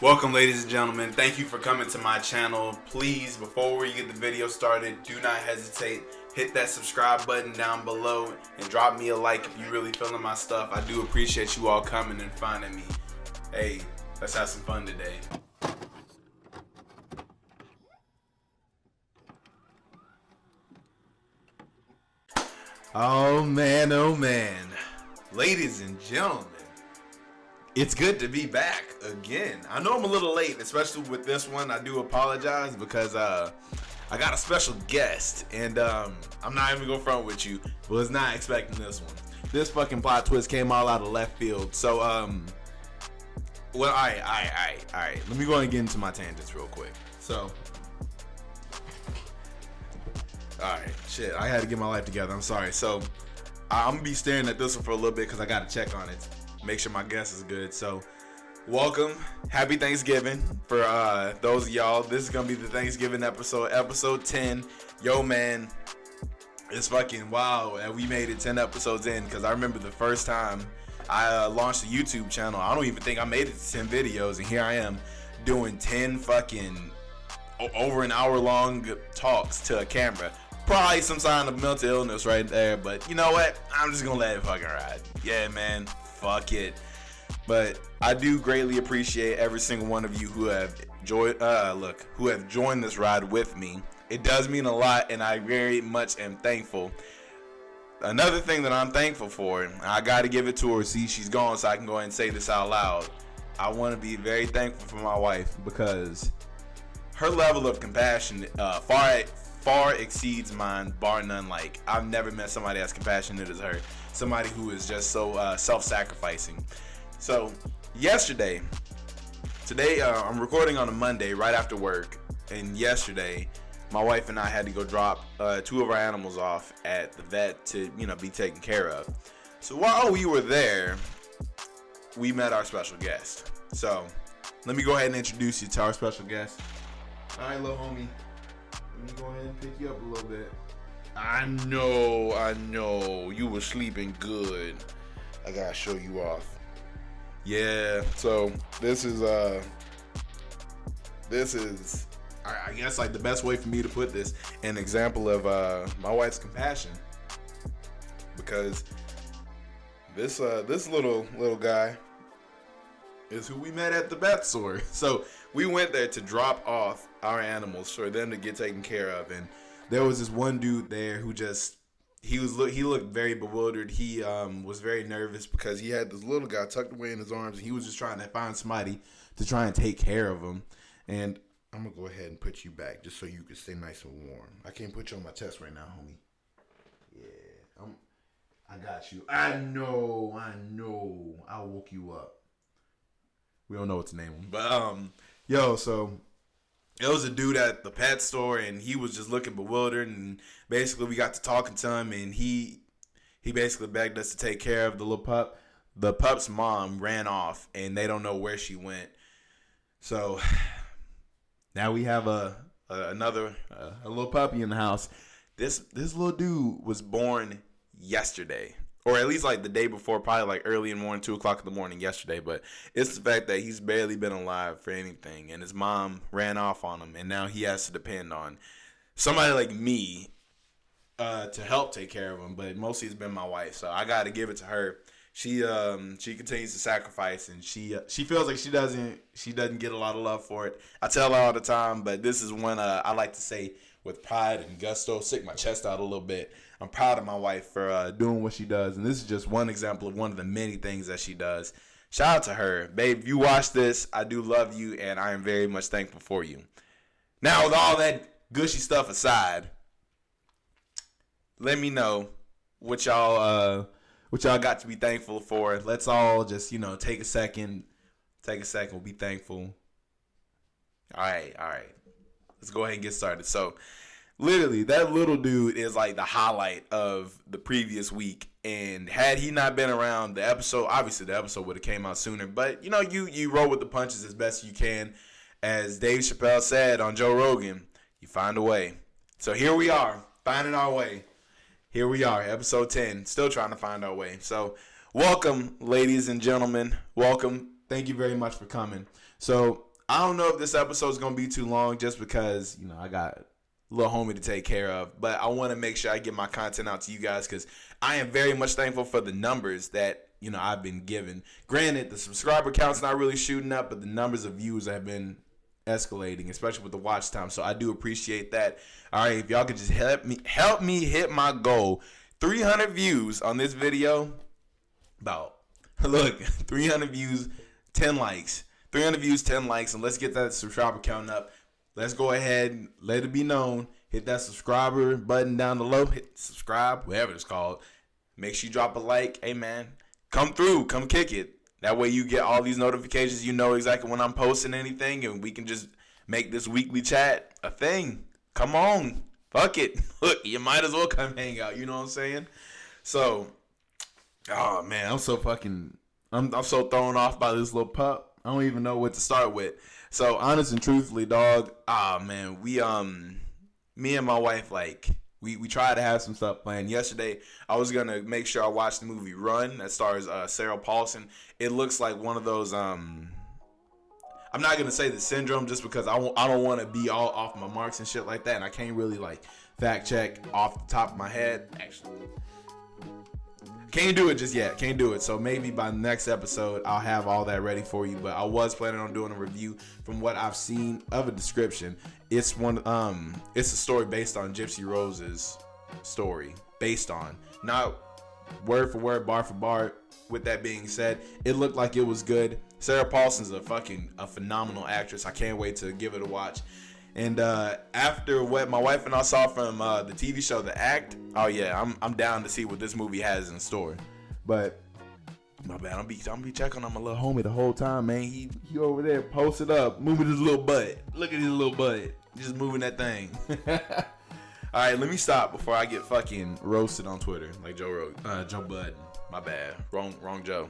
Welcome, ladies and gentlemen. Thank you for coming to my channel. Please, before we get the video started, do not hesitate. Hit that subscribe button down below and drop me a like if you really feeling my stuff. I do appreciate you all coming and finding me. Hey, let's have some fun today. Oh man. Ladies and gentlemen, it's good to be back again. I know I'm a little late, especially with this one. I do apologize because I got a special guest, and I'm not even gonna front with you. Was not expecting this one. This fucking plot twist came all out of left field. So well, all right. Let me go and get into my tangents real quick. So, all right, shit. I had to get my life together. I'm sorry. So, I'm gonna be staring at this one for a little bit because I gotta check on it. Make sure my guess is good. So, welcome. Happy Thanksgiving for those of y'all. This is gonna be the Thanksgiving episode 10. Yo, man, it's fucking wow. And we made it 10 episodes in because I remember the first time I launched a YouTube channel. I don't even think I made it to 10 videos, and here I am doing 10 fucking over an hour long talks to a camera. Probably some sign of mental illness right there, but you know what? I'm just gonna let it fucking ride. Yeah, man. Fuck it. But I do greatly appreciate every single one of you who have joined this ride with me. It does mean a lot, and I very much am thankful. Another thing that I'm thankful for, I gotta give it to her. See, she's gone, so I can go ahead and say this out loud. I want to be very thankful for my wife because her level of compassion far exceeds mine, bar none. Like, I've never met somebody as compassionate as her. Somebody who is just so self-sacrificing. So, today, I'm recording on a Monday right after work, and yesterday, my wife and I had to go drop 2 of our animals off at the vet to, be taken care of. So while we were there, we met our special guest. So, let me go ahead and introduce you to our special guest. All right, little homie. Let me go ahead and pick you up a little bit. I know. You were sleeping good. I gotta show you off. Yeah, so this is I guess like the best way for me to put this, an example of my wife's compassion. Because this little guy is who we met at the vet store. So we went there to drop off our animals for them to get taken care of, and there was this one dude there who he looked very bewildered. He was very nervous because he had this little guy tucked away in his arms, and he was just trying to find somebody to try and take care of him. And I'm gonna go ahead and put you back just so you can stay nice and warm. I can't put you on my chest right now, homie. Yeah, I got you. I know. I woke you up. We don't know what to name him, but so it was a dude at the pet store, and he was just looking bewildered, and basically we got to talking to him, and he basically begged us to take care of the little pup. The pup's mom ran off, and they don't know where she went. So now we have another little puppy in the house. This little dude was born yesterday. Or at least like the day before, probably like early in the morning, 2 o'clock in the morning yesterday. But it's the fact that he's barely been alive for anything. And his mom ran off on him. And now he has to depend on somebody like me to help take care of him. But mostly it's been my wife. So I got to give it to her. She continues to sacrifice. And she feels like she doesn't get a lot of love for it. I tell her all the time. But this is one I like to say with pride and gusto, stick my chest out a little bit. I'm proud of my wife for doing what she does, and this is just one example of one of the many things that she does. Shout out to her. Babe, if you watch this, I do love you, and I am very much thankful for you. Now, with all that gushy stuff aside, let me know what y'all got to be thankful for. Let's all just, take a second. We'll be thankful. All right. Let's go ahead and get started. So, literally, that little dude is like the highlight of the previous week. And had he not been around, the episode would have came out sooner. But, you roll with the punches as best you can. As Dave Chappelle said on Joe Rogan, you find a way. So here we are, finding our way. Here we are, episode 10, still trying to find our way. So welcome, ladies and gentlemen. Welcome. Thank you very much for coming. So I don't know if this episode is gonna be too long, just because I got a little homie to take care of. But I want to make sure I get my content out to you guys, because I am very much thankful for the numbers that I've been given. Granted, the subscriber count's not really shooting up, but the numbers of views have been escalating, especially with the watch time. So I do appreciate that. All right, if y'all could just help me hit my goal, 300 views on this video. About 300 views, 10 likes. 300 views, 10 likes, and let's get that subscriber count up. Let's go ahead, let it be known. Hit that subscriber button down below. Hit subscribe, whatever it's called. Make sure you drop a like. Hey man, come through, come kick it. That way you get all these notifications. You know exactly when I'm posting anything, and we can just make this weekly chat a thing. Come on, fuck it. Look, you might as well come hang out. You know what I'm saying? So, oh man, I'm so thrown off by this little pup. I don't even know what to start with. So, honest and truthfully, dog, man, me and my wife, we tried to have some stuff planned. Yesterday, I was going to make sure I watched the movie Run that stars Sarah Paulson. It looks like one of those, I'm not going to say the syndrome, just because I don't want to be all off my marks and shit like that. And I can't really, fact check off the top of my head. Actually, can't do it just yet. Can't do it. So maybe by the next episode, I'll have all that ready for you. But I was planning on doing a review from what I've seen of a description. It's a story based on Gypsy Rose's story. Based on, not word for word, bar for bar. With that being said, it looked like it was good. Sarah Paulson's a phenomenal actress. I can't wait to give it a watch. And after what my wife and I saw from the TV show The Act, oh yeah, I'm down to see what this movie has in store. But my bad, I'm be checking on my little homie the whole time, man. He over there posted up, moving his little butt. Look at his little butt, just moving that thing. All right, let me stop before I get fucking roasted on Twitter like Joe Budden. My bad, wrong Joe.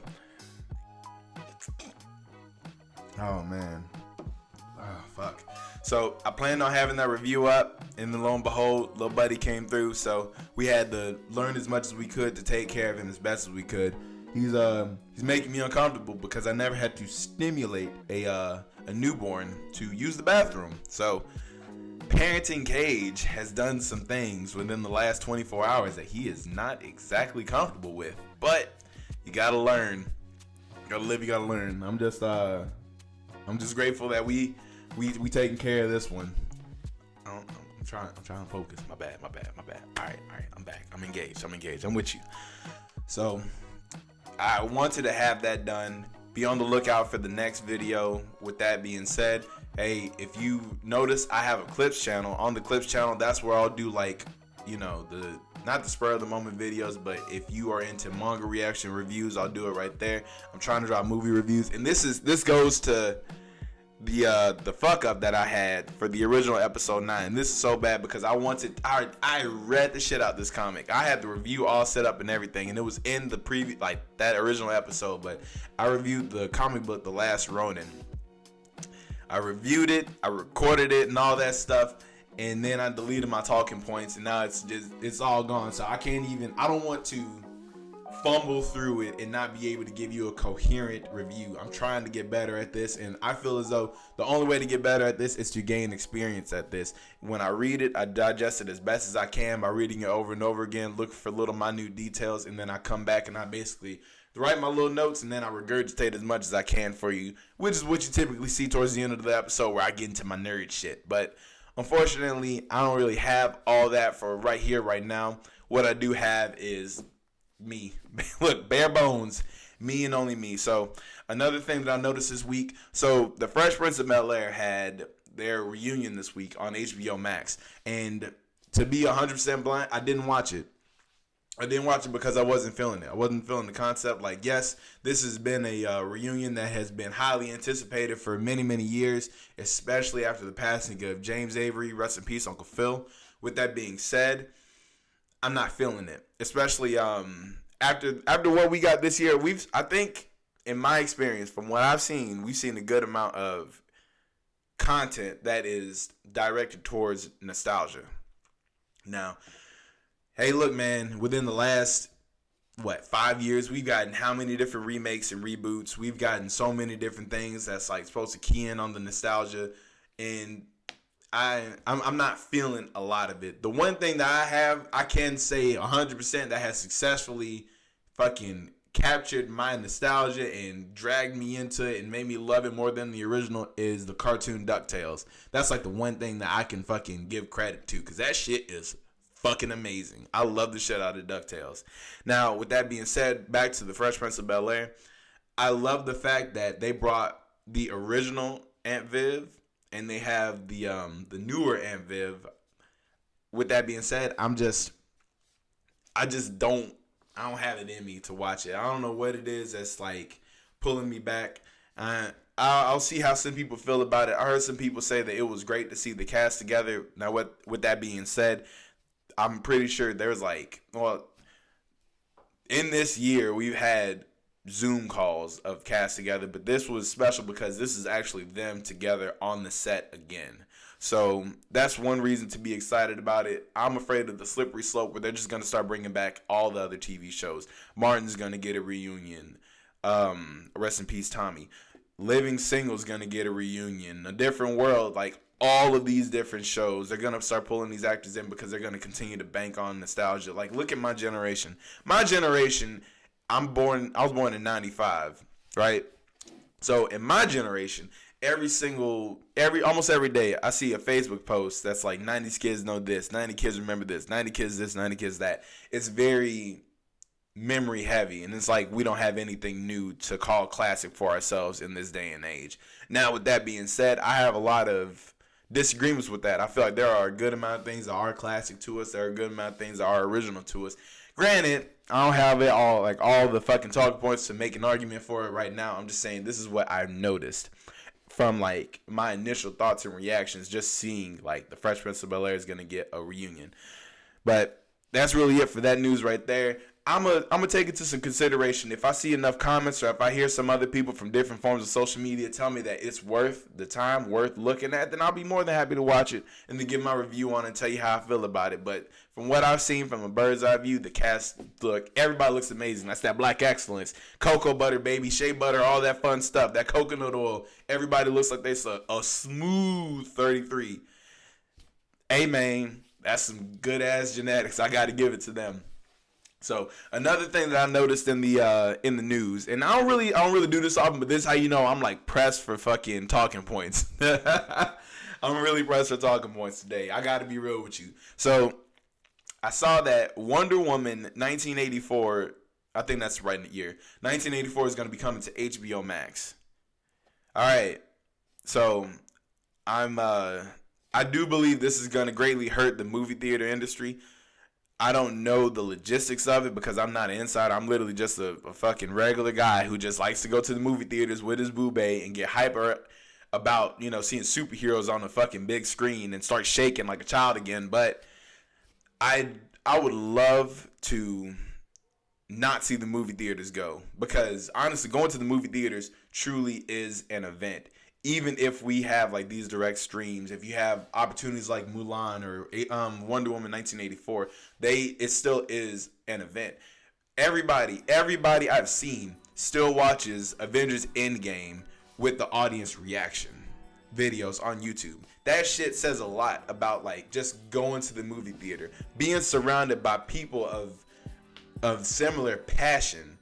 Oh man, oh fuck. So I planned on having that review up, and then lo and behold, little buddy came through. So we had to learn as much as we could to take care of him as best as we could. He's making me uncomfortable because I never had to stimulate a newborn to use the bathroom. So parenting Cage has done some things within the last 24 hours that he is not exactly comfortable with. But you gotta learn, you gotta live, you gotta learn. I'm just grateful that we taking care of this one. I'm trying to focus. My bad. All right. I'm back. I'm engaged. I'm with you. So I wanted to have that done. Be on the lookout for the next video. With that being said, hey, if you notice, I have a clips channel. On the clips channel, that's where I'll do not the spur of the moment videos, but if you are into manga reaction reviews, I'll do it right there. I'm trying to drop movie reviews, and this goes to the fuck up that I had for the original episode 9. This is so bad because I read the shit out this comic. I had the review all set up and everything, and it was in the preview, that original episode. But I reviewed the comic book The Last Ronin. I reviewed it, I recorded it and all that stuff, and then I deleted my talking points, and now it's all gone. So I don't want to fumble through it and not be able to give you a coherent review. I'm trying to get better at this, and I feel as though the only way to get better at this is to gain experience at this. When I read it, I digest it as best as I can by reading it over and over again, look for little minute details, and then I come back and I basically write my little notes, and then I regurgitate as much as I can for you, which is what you typically see towards the end of the episode, where I get into my nerd shit. But unfortunately, I don't really have all that for right here, right now. What I do have is me. Look, bare bones, me and only me. So another thing that I noticed this week, so the Fresh Prince of Bel-Air had their reunion this week on HBO Max, and to be 100% blunt, I didn't watch it. Because I wasn't feeling it. I wasn't feeling the concept. Yes, this has been a reunion that has been highly anticipated for many, many years, especially after the passing of James Avery. Rest in peace, Uncle Phil. With that being said, I'm not feeling it, especially after what we got this year. I think, in my experience, from what I've seen, we've seen a good amount of content that is directed towards nostalgia. Now, hey, look, man, within the last 5 years, we've gotten how many different remakes and reboots. We've gotten so many different things that's like supposed to key in on the nostalgia, and I'm not feeling a lot of it. The one thing that I can say 100% that has successfully fucking captured my nostalgia and dragged me into it and made me love it more than the original is the cartoon DuckTales. That's like the one thing that I can fucking give credit to, because that shit is fucking amazing. I love the shit out of DuckTales. Now, with that being said, back to the Fresh Prince of Bel-Air. I love the fact that they brought the original Aunt Viv and they have the newer Aunt Viv. With that being said, I don't have it in me to watch it. I don't know what it is that's like pulling me back. I'll see how some people feel about it. I heard some people say that it was great to see the cast together. Now, with that being said, I'm pretty sure there's in this year we've had Zoom calls of cast together, but this was special because this is actually them together on the set again. So that's one reason to be excited about it. I'm afraid of the slippery slope where they're just going to start bringing back all the other TV shows. Martin's going to get a reunion. Rest in peace, Tommy. Living Single's going to get a reunion. A Different World, like all of these different shows, they're going to start pulling these actors in because they're going to continue to bank on nostalgia. Like, look at my generation. My generation, I was born in 95, right? So in my generation, almost every day, I see a Facebook post that's like 90s kids know this, 90 kids remember this, 90 kids this, 90 kids that. It's very memory heavy, and it's like we don't have anything new to call classic for ourselves in this day and age. Now, with that being said, I have a lot of disagreements with that. I feel like there are a good amount of things that are classic to us. There are a good amount of things that are original to us. Granted, I don't have it all the fucking talking points to make an argument for it right now. I'm just saying this is what I've noticed from like my initial thoughts and reactions, just seeing like the Fresh Prince of Bel-Air is gonna get a reunion. But that's really it for that news right there. I'm gonna take it to some consideration. If I see enough comments or if I hear some other people from different forms of social media tell me that it's worth the time, worth looking at, then I'll be more than happy to watch it and to give my review on it and tell you how I feel about it. But from what I've seen from a bird's eye view, the cast everybody looks amazing. That's that black excellence, cocoa butter, baby, shea butter, all that fun stuff, that coconut oil. Everybody looks like they're a smooth 33. Hey man, that's some good ass genetics. I got to give it to them. So another thing that I noticed in the news, and I don't really do this often, but this is how you know I'm like pressed for fucking talking points. I'm really pressed for talking points today. I got to be real with you. So I saw that Wonder Woman 1984, I think that's right in the year, 1984 is going to be coming to HBO Max. All right, so I do believe this is going to greatly hurt the movie theater industry. I don't know the logistics of it because I'm not an insider. I'm literally just a fucking regular guy who just likes to go to the movie theaters with his boo-bae and get hyper about, seeing superheroes on the fucking big screen and start shaking like a child again. But I would love to not see the movie theaters go, because honestly, going to the movie theaters truly is an event. Even if we have like these direct streams, if you have opportunities like Mulan or Wonder Woman 1984, it still is an event. Everybody I've seen still watches Avengers Endgame with the audience reaction videos on YouTube. That shit says a lot about like just going to the movie theater, being surrounded by people of similar passion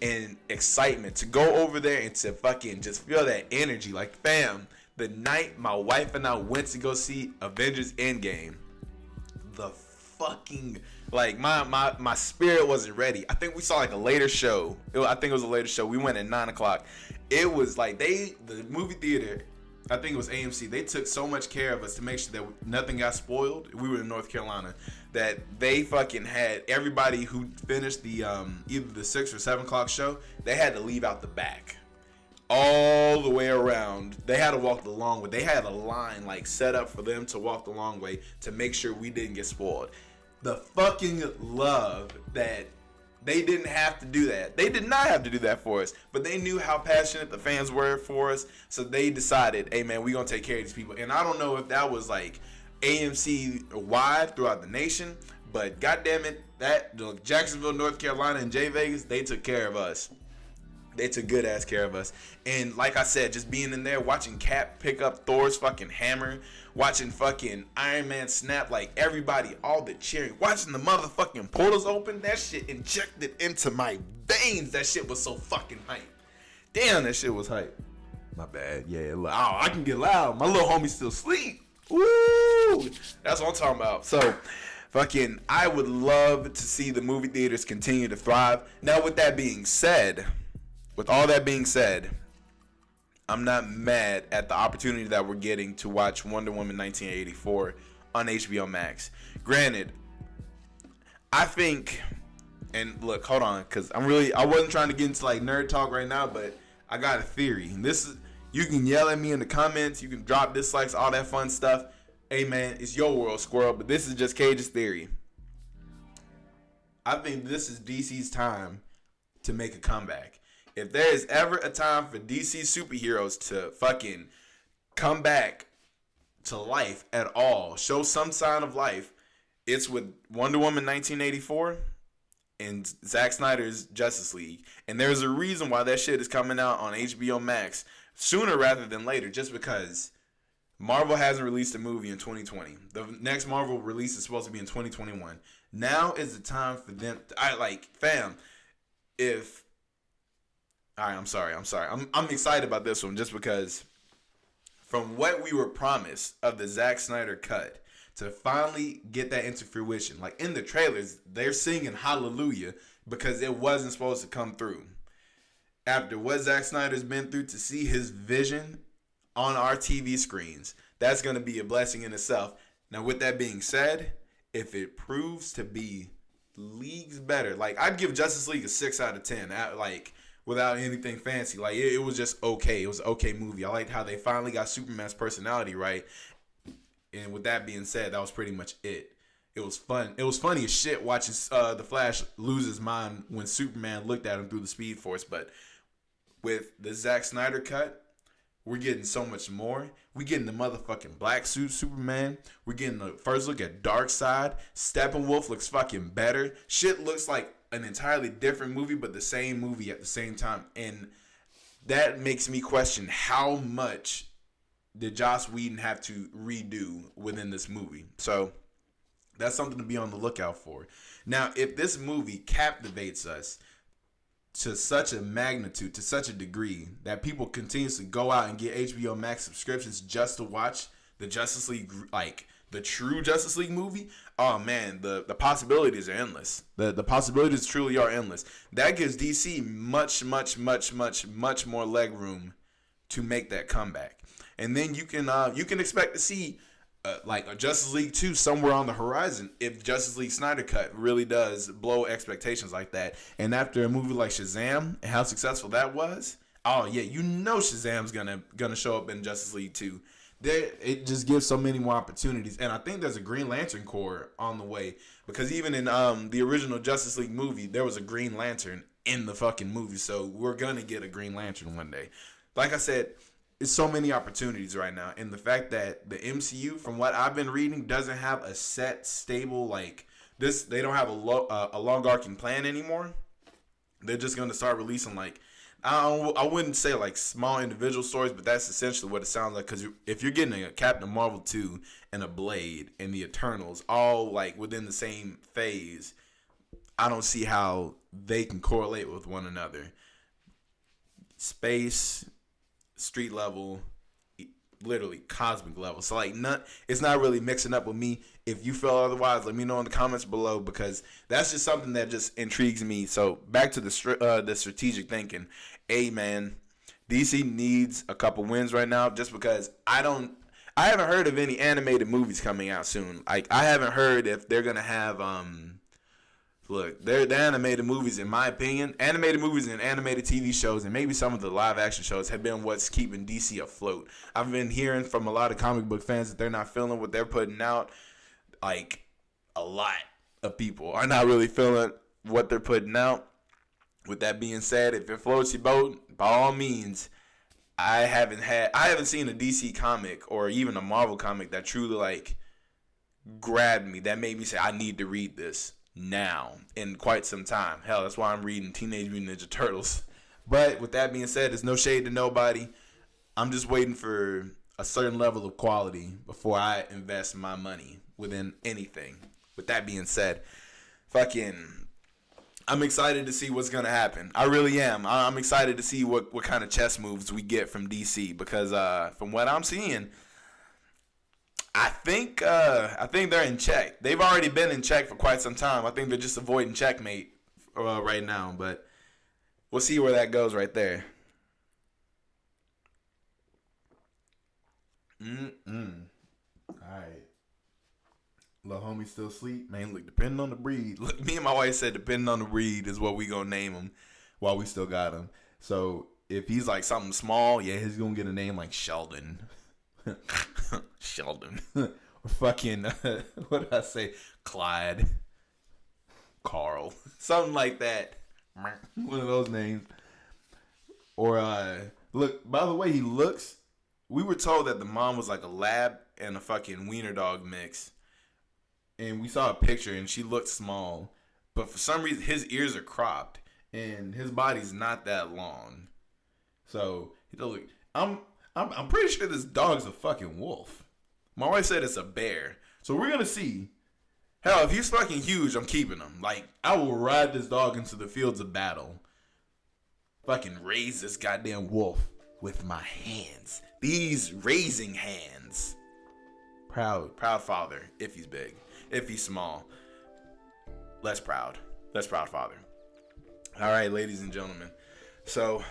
and excitement to go over there and to fucking just feel that energy. Like, fam, the night my wife and I went to go see Avengers Endgame, the fucking, like, my spirit wasn't ready. I think we saw like a later show. I think it was a later show. We went at 9 o'clock. It was like the movie theater, I think it was AMC, they took so much care of us to make sure that nothing got spoiled. We were in North Carolina. That they fucking had everybody who finished the either the 6 or 7 o'clock show, they had to leave out the back all the way around. They had to walk the long way. They had a line like set up for them to walk the long way to make sure we didn't get spoiled. The fucking love that they didn't have to do that. They did not have to do that for us, but they knew how passionate the fans were for us, so they decided, hey man, we're gonna take care of these people. And I don't know if that was like AMC wide throughout the nation, but goddamn it, Jacksonville, North Carolina, and J Vegas, they took care of us. They took good ass care of us. And like I said, just being in there, watching Cap pick up Thor's fucking hammer, watching fucking Iron Man snap, like everybody, all the cheering, watching the motherfucking portals open, that shit injected into my veins. That shit was so fucking hype. Damn, that shit was hype. My bad. Yeah, I can get loud. My little homie still sleep. Woo! That's what I'm talking about. So, fucking, I would love to see the movie theaters continue to thrive. Now, with all that being said, I'm not mad at the opportunity that we're getting to watch Wonder Woman 1984 on HBO Max. Granted, I think, and look, hold on, because I wasn't trying to get into like nerd talk right now, but I got a theory. You can yell at me in the comments, you can drop dislikes, all that fun stuff. Hey man, it's your world, squirrel, but this is just Cage's theory. I think this is DC's time to make a comeback. If there is ever a time for DC superheroes to fucking come back to life at all, show some sign of life, it's with Wonder Woman 1984 and Zack Snyder's Justice League. And there's a reason why that shit is coming out on HBO Max sooner rather than later, just because Marvel hasn't released a movie in 2020. The next Marvel release is supposed to be in 2021. Now is the time for them. I'm sorry. I'm excited about this one just because from what we were promised of the Zack Snyder cut to finally get that into fruition. Like in the trailers, they're singing hallelujah because it wasn't supposed to come through. After what Zack Snyder's been through, to see his vision on our TV screens, that's going to be a blessing in itself. Now, with that being said, if it proves to be leagues better, like I'd give Justice League a 6 out of 10, like without anything fancy. Like it was just okay. It was an okay movie. I liked how they finally got Superman's personality right. And with that being said, that was pretty much it. It was fun. It was funny as shit watching the Flash lose his mind when Superman looked at him through the Speed Force. But with the Zack Snyder cut, we're getting so much more. We're getting the motherfucking black suit Superman. We're getting the first look at Darkseid. Steppenwolf looks fucking better. Shit looks like an entirely different movie, but the same movie at the same time. And that makes me question how much did Joss Whedon have to redo within this movie. So that's something to be on the lookout for. Now, if this movie captivates us to such a magnitude, to such a degree, that people continuously go out and get HBO Max subscriptions just to watch the Justice League, like the true Justice League movie, oh man, the possibilities are endless. The possibilities truly are endless. That gives DC much more leg room to make that comeback. And then you can expect to see like a Justice League 2 somewhere on the horizon if Justice League Snyder Cut really does blow expectations like that. And after a movie like Shazam and how successful that was, oh yeah, you know Shazam's gonna show up in Justice League 2. It just gives so many more opportunities. And I think there's a Green Lantern Corps on the way, because even in the original Justice League movie, there was a Green Lantern in the fucking movie. So we're gonna get a Green Lantern one day. Like I said, it's so many opportunities right now, and the fact that the MCU, from what I've been reading, doesn't have a set, stable, like this. They don't have a long arcing plan anymore. They're just gonna start releasing like I wouldn't say like small individual stories, but that's essentially what it sounds like. Because if you're getting a Captain Marvel 2 and a Blade and the Eternals all like within the same phase, I don't see how they can correlate with one another. Space, street level, literally cosmic level. So like it's not really mixing up with me. If you feel otherwise, let me know in the comments below, because that's just something that just intrigues me. So back to the strategic thinking. Hey man, DC needs a couple wins right now, just because I haven't heard of any animated movies coming out soon. Like I haven't heard if they're gonna have look, the animated movies, in my opinion, animated movies and animated TV shows, and maybe some of the live action shows, have been what's keeping DC afloat. I've been hearing from a lot of comic book fans that they're not feeling what they're putting out. Like, a lot of people are not really feeling what they're putting out. With that being said, if it floats your boat, by all means, I haven't seen a DC comic or even a Marvel comic that truly like grabbed me, that made me say I need to read this. now in quite some time. Hell, that's why I'm reading Teenage Mutant Ninja Turtles. But with that being said, there's no shade to nobody. I'm just waiting for a certain level of quality before I invest my money within anything. With that being said, I'm excited to see what's going to happen. I really am. I'm excited to see what kind of chess moves we get from DC because from what I'm seeing, I think they're in check. They've already been in check for quite some time. I think they're just avoiding checkmate right now, but we'll see where that goes right there. All right. Little homie still asleep? Man, look, depending on the breed. Look, me and my wife said depending on the breed is what we gonna name him while we still got him. So if he's like something small, yeah, he's gonna get a name like Sheldon. Sheldon. Or fucking, what did I say? Clyde. Carl. Something like that. One of those names. Or, look, by the way he looks, we were told that the mom was like a lab and a fucking wiener dog mix. And we saw a picture and she looked small. But for some reason, his ears are cropped. And his body's not that long. So, look, I'm pretty sure this dog's a fucking wolf. My wife said it's a bear. So we're going to see. Hell, if he's fucking huge, I'm keeping him. Like, I will ride this dog into the fields of battle. Fucking raise this goddamn wolf with my hands. These raising hands. Proud father, if he's big. If he's small, less proud. Less proud father. All right, ladies and gentlemen. So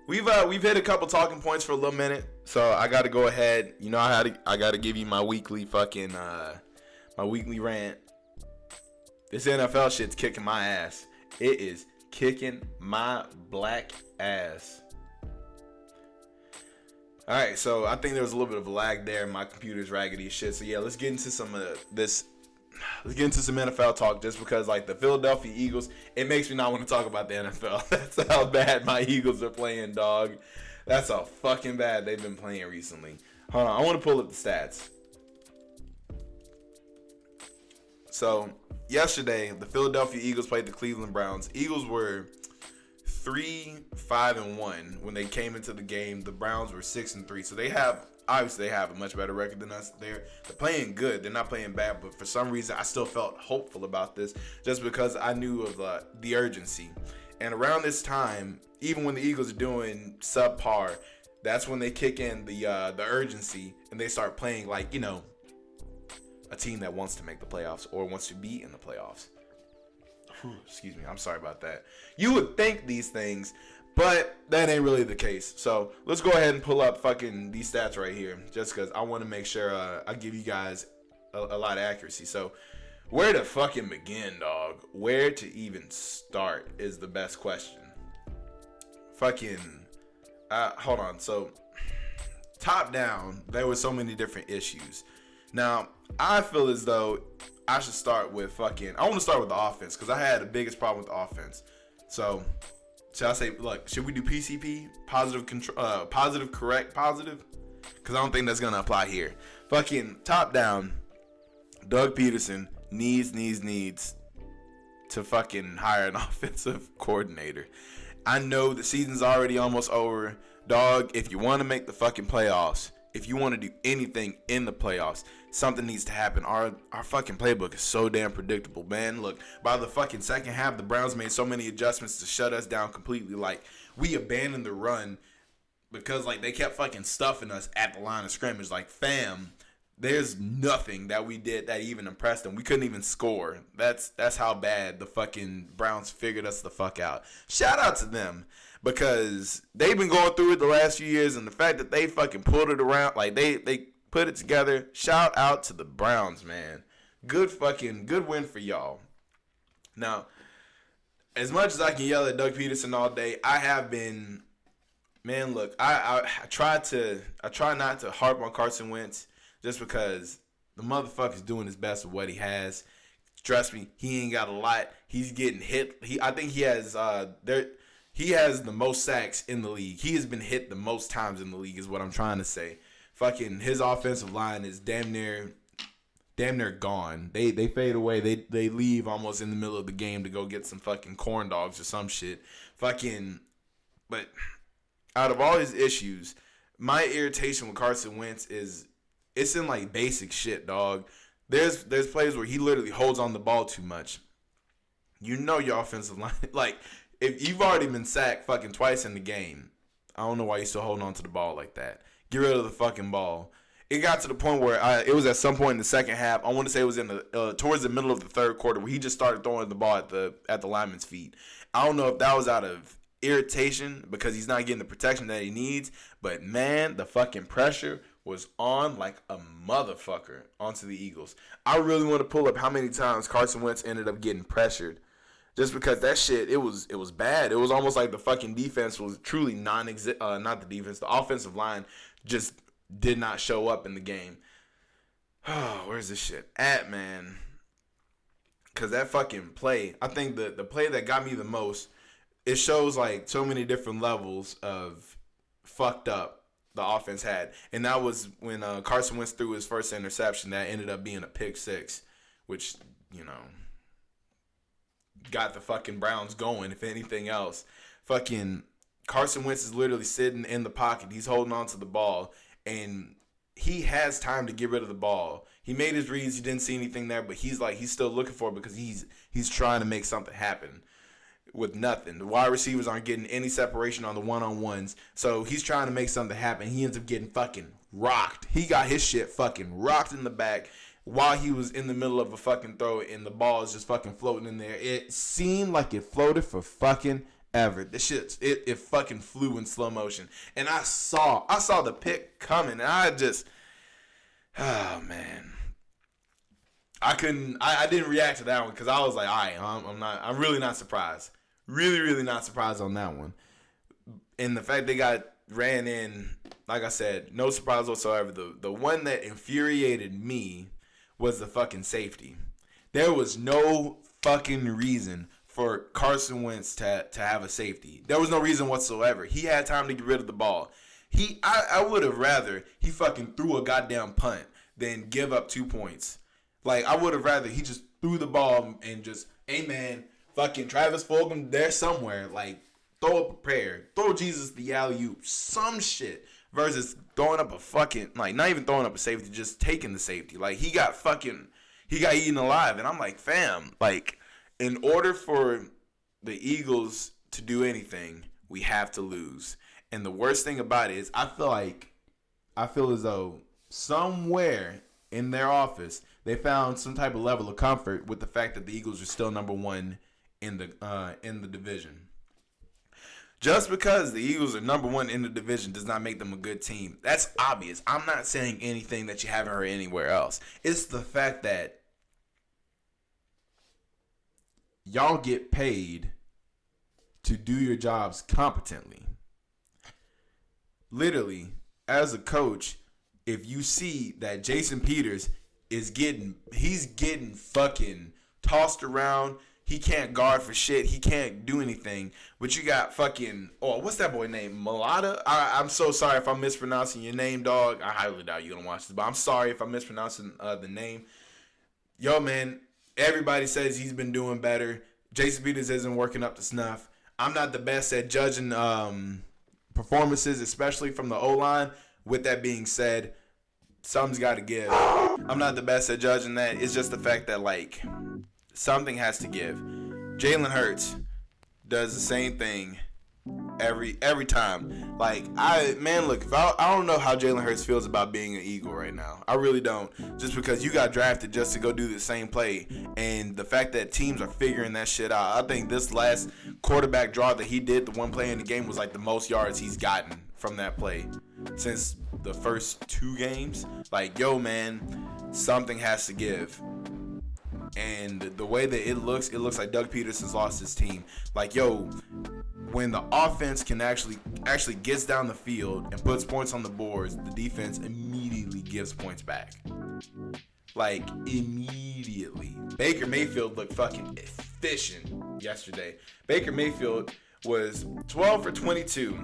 we've hit a couple talking points for a little minute. So I got to go ahead. You know, I got to give you my weekly fucking my weekly rant. This NFL shit's kicking my ass. It is kicking my black ass. All right, so I think there was a little bit of a lag there. My computer's raggedy as shit. So yeah, let's get into some of this. Let's get into some NFL talk just because, like, the Philadelphia Eagles, it makes me not want to talk about the NFL. That's how bad my Eagles are playing, dog. That's how fucking bad they've been playing recently. Hold on, I want to pull up the stats. So, yesterday, the Philadelphia Eagles played the Cleveland Browns. Eagles were 3-5-1 when they came into the game. The Browns were 6-3. So they have a much better record than us. They're playing good. They're not playing bad. But for some reason, I still felt hopeful about this just because I knew of the urgency. And around this time, even when the Eagles are doing subpar, that's when they kick in the urgency and they start playing like, you know, a team that wants to make the playoffs or wants to be in the playoffs. Excuse me. I'm sorry about that. You would think these things, but that ain't really the case. So let's go ahead and pull up fucking these stats right here just because I want to make sure I give you guys a lot of accuracy. So where to fucking begin, dog? Where to even start is the best question. Fucking, hold on. So top down, there were so many different issues. Now, I feel as though I should start with I want to start with the offense because I had the biggest problem with the offense. So, should I say, look, should we do PCP? Positive, correct, positive? Because I don't think that's going to apply here. Fucking top down, Doug Peterson needs to fucking hire an offensive coordinator. I know the season's already almost over. Dog, if you want to make the fucking playoffs, if you want to do anything in the playoffs, something needs to happen. Our fucking playbook is so damn predictable, man. Look, by the fucking second half, the Browns made so many adjustments to shut us down completely. Like, we abandoned the run because, like, they kept fucking stuffing us at the line of scrimmage. Like, fam, there's nothing that we did that even impressed them. We couldn't even score. That's how bad the fucking Browns figured us the fuck out. Shout out to them. Because they've been going through it the last few years, and the fact that they fucking pulled it around, like they put it together. Shout out to the Browns, man. Good win for y'all. Now, as much as I can yell at Doug Peterson all day, I have been, man. Look, I try not to harp on Carson Wentz just because the motherfucker's doing his best with what he has. Trust me, he ain't got a lot. He's getting hit. I think he has He has the most sacks in the league. He has been hit the most times in the league is what I'm trying to say. Fucking his offensive line is damn near damn near gone. They fade away. They leave almost in the middle of the game to go get some fucking corn dogs or some shit. But out of all his issues, my irritation with Carson Wentz is it's in like basic shit, dog. There's plays where he literally holds on the ball too much. You know your offensive line, like if you've already been sacked fucking twice in the game, I don't know why you're still holding on to the ball like that. Get rid of the fucking ball. It got to the point where it was at some point in the second half. I want to say it was in the towards the middle of the third quarter where he just started throwing the ball at the lineman's feet. I don't know if that was out of irritation because he's not getting the protection that he needs, but man, the fucking pressure was on like a motherfucker onto the Eagles. I really want to pull up how many times Carson Wentz ended up getting pressured. Just because that shit, it was bad. It was almost like the fucking defense was truly not the defense. The offensive line just did not show up in the game. Oh, where's this shit at, man? Because that fucking play, I think the play that got me the most, it shows like so many different levels of fucked up the offense had. And that was when Carson Wentz threw his first interception that ended up being a pick six, which, you know, got the fucking Browns going, if anything else. Fucking Carson Wentz is literally sitting in the pocket. He's holding on to the ball, and he has time to get rid of the ball. He made his reads. He didn't see anything there, but he's still looking for it because he's trying to make something happen with nothing. The wide receivers aren't getting any separation on the one-on-ones, so he's trying to make something happen. He ends up getting fucking rocked. He got his shit fucking rocked in the back while he was in the middle of a fucking throw, and the ball is just fucking floating in there. It seemed like it floated for fucking ever. This shit, it fucking flew in slow motion. And I saw the pick coming, and I just, oh man. I didn't react to that one because I was like, all right, I'm really not surprised. Really, really not surprised on that one. And the fact they got ran in, like I said, no surprise whatsoever. The one that infuriated me was the fucking safety. There was no fucking reason for Carson Wentz to have a safety. There was no reason whatsoever. He had time to get rid of the ball. I would have rather he fucking threw a goddamn punt than give up 2 points. Like, I would have rather he just threw the ball and just, hey man, fucking Travis Fulgham there somewhere. Like, throw up a prayer. Throw Jesus the alley-oop. Some shit. Versus throwing up a fucking, like, not even throwing up a safety, just taking the safety. Like, he got eaten alive. And I'm like, fam, like, in order for the Eagles to do anything, we have to lose. And the worst thing about it is I feel as though somewhere in their office, they found some type of level of comfort with the fact that the Eagles are still number one in the division. Just because the Eagles are number one in the division does not make them a good team. That's obvious. I'm not saying anything that you haven't heard anywhere else. It's the fact that y'all get paid to do your jobs competently. Literally, as a coach, if you see that Jason Peters he's getting fucking tossed around, he can't guard for shit, he can't do anything, but you got fucking, what's that boy named? Mulata? I'm so sorry if I'm mispronouncing your name, dog. I highly doubt you're gonna watch this, but I'm sorry if I'm mispronouncing the name. Yo, man, everybody says he's been doing better. Jason Peters isn't working up to snuff. I'm not the best at judging performances, especially from the O-line. With that being said, something's got to give. I'm not the best at judging that. It's just the fact that, like, something has to give. Jalen Hurts does the same thing every time. Like, I don't know how Jalen Hurts feels about being an Eagle right now. I really don't. Just because you got drafted just to go do the same play, and the fact that teams are figuring that shit out. I think this last quarterback draw that he did, the one play in the game, was like the most yards he's gotten from that play since the first 2 games. Like, yo, man, something has to give. And the way that it looks like Doug Peterson's lost his team. Like, yo, when the offense can actually gets down the field and puts points on the boards, the defense immediately gives points back. Like, immediately. Baker Mayfield looked fucking efficient yesterday. Baker Mayfield was 12 for 22.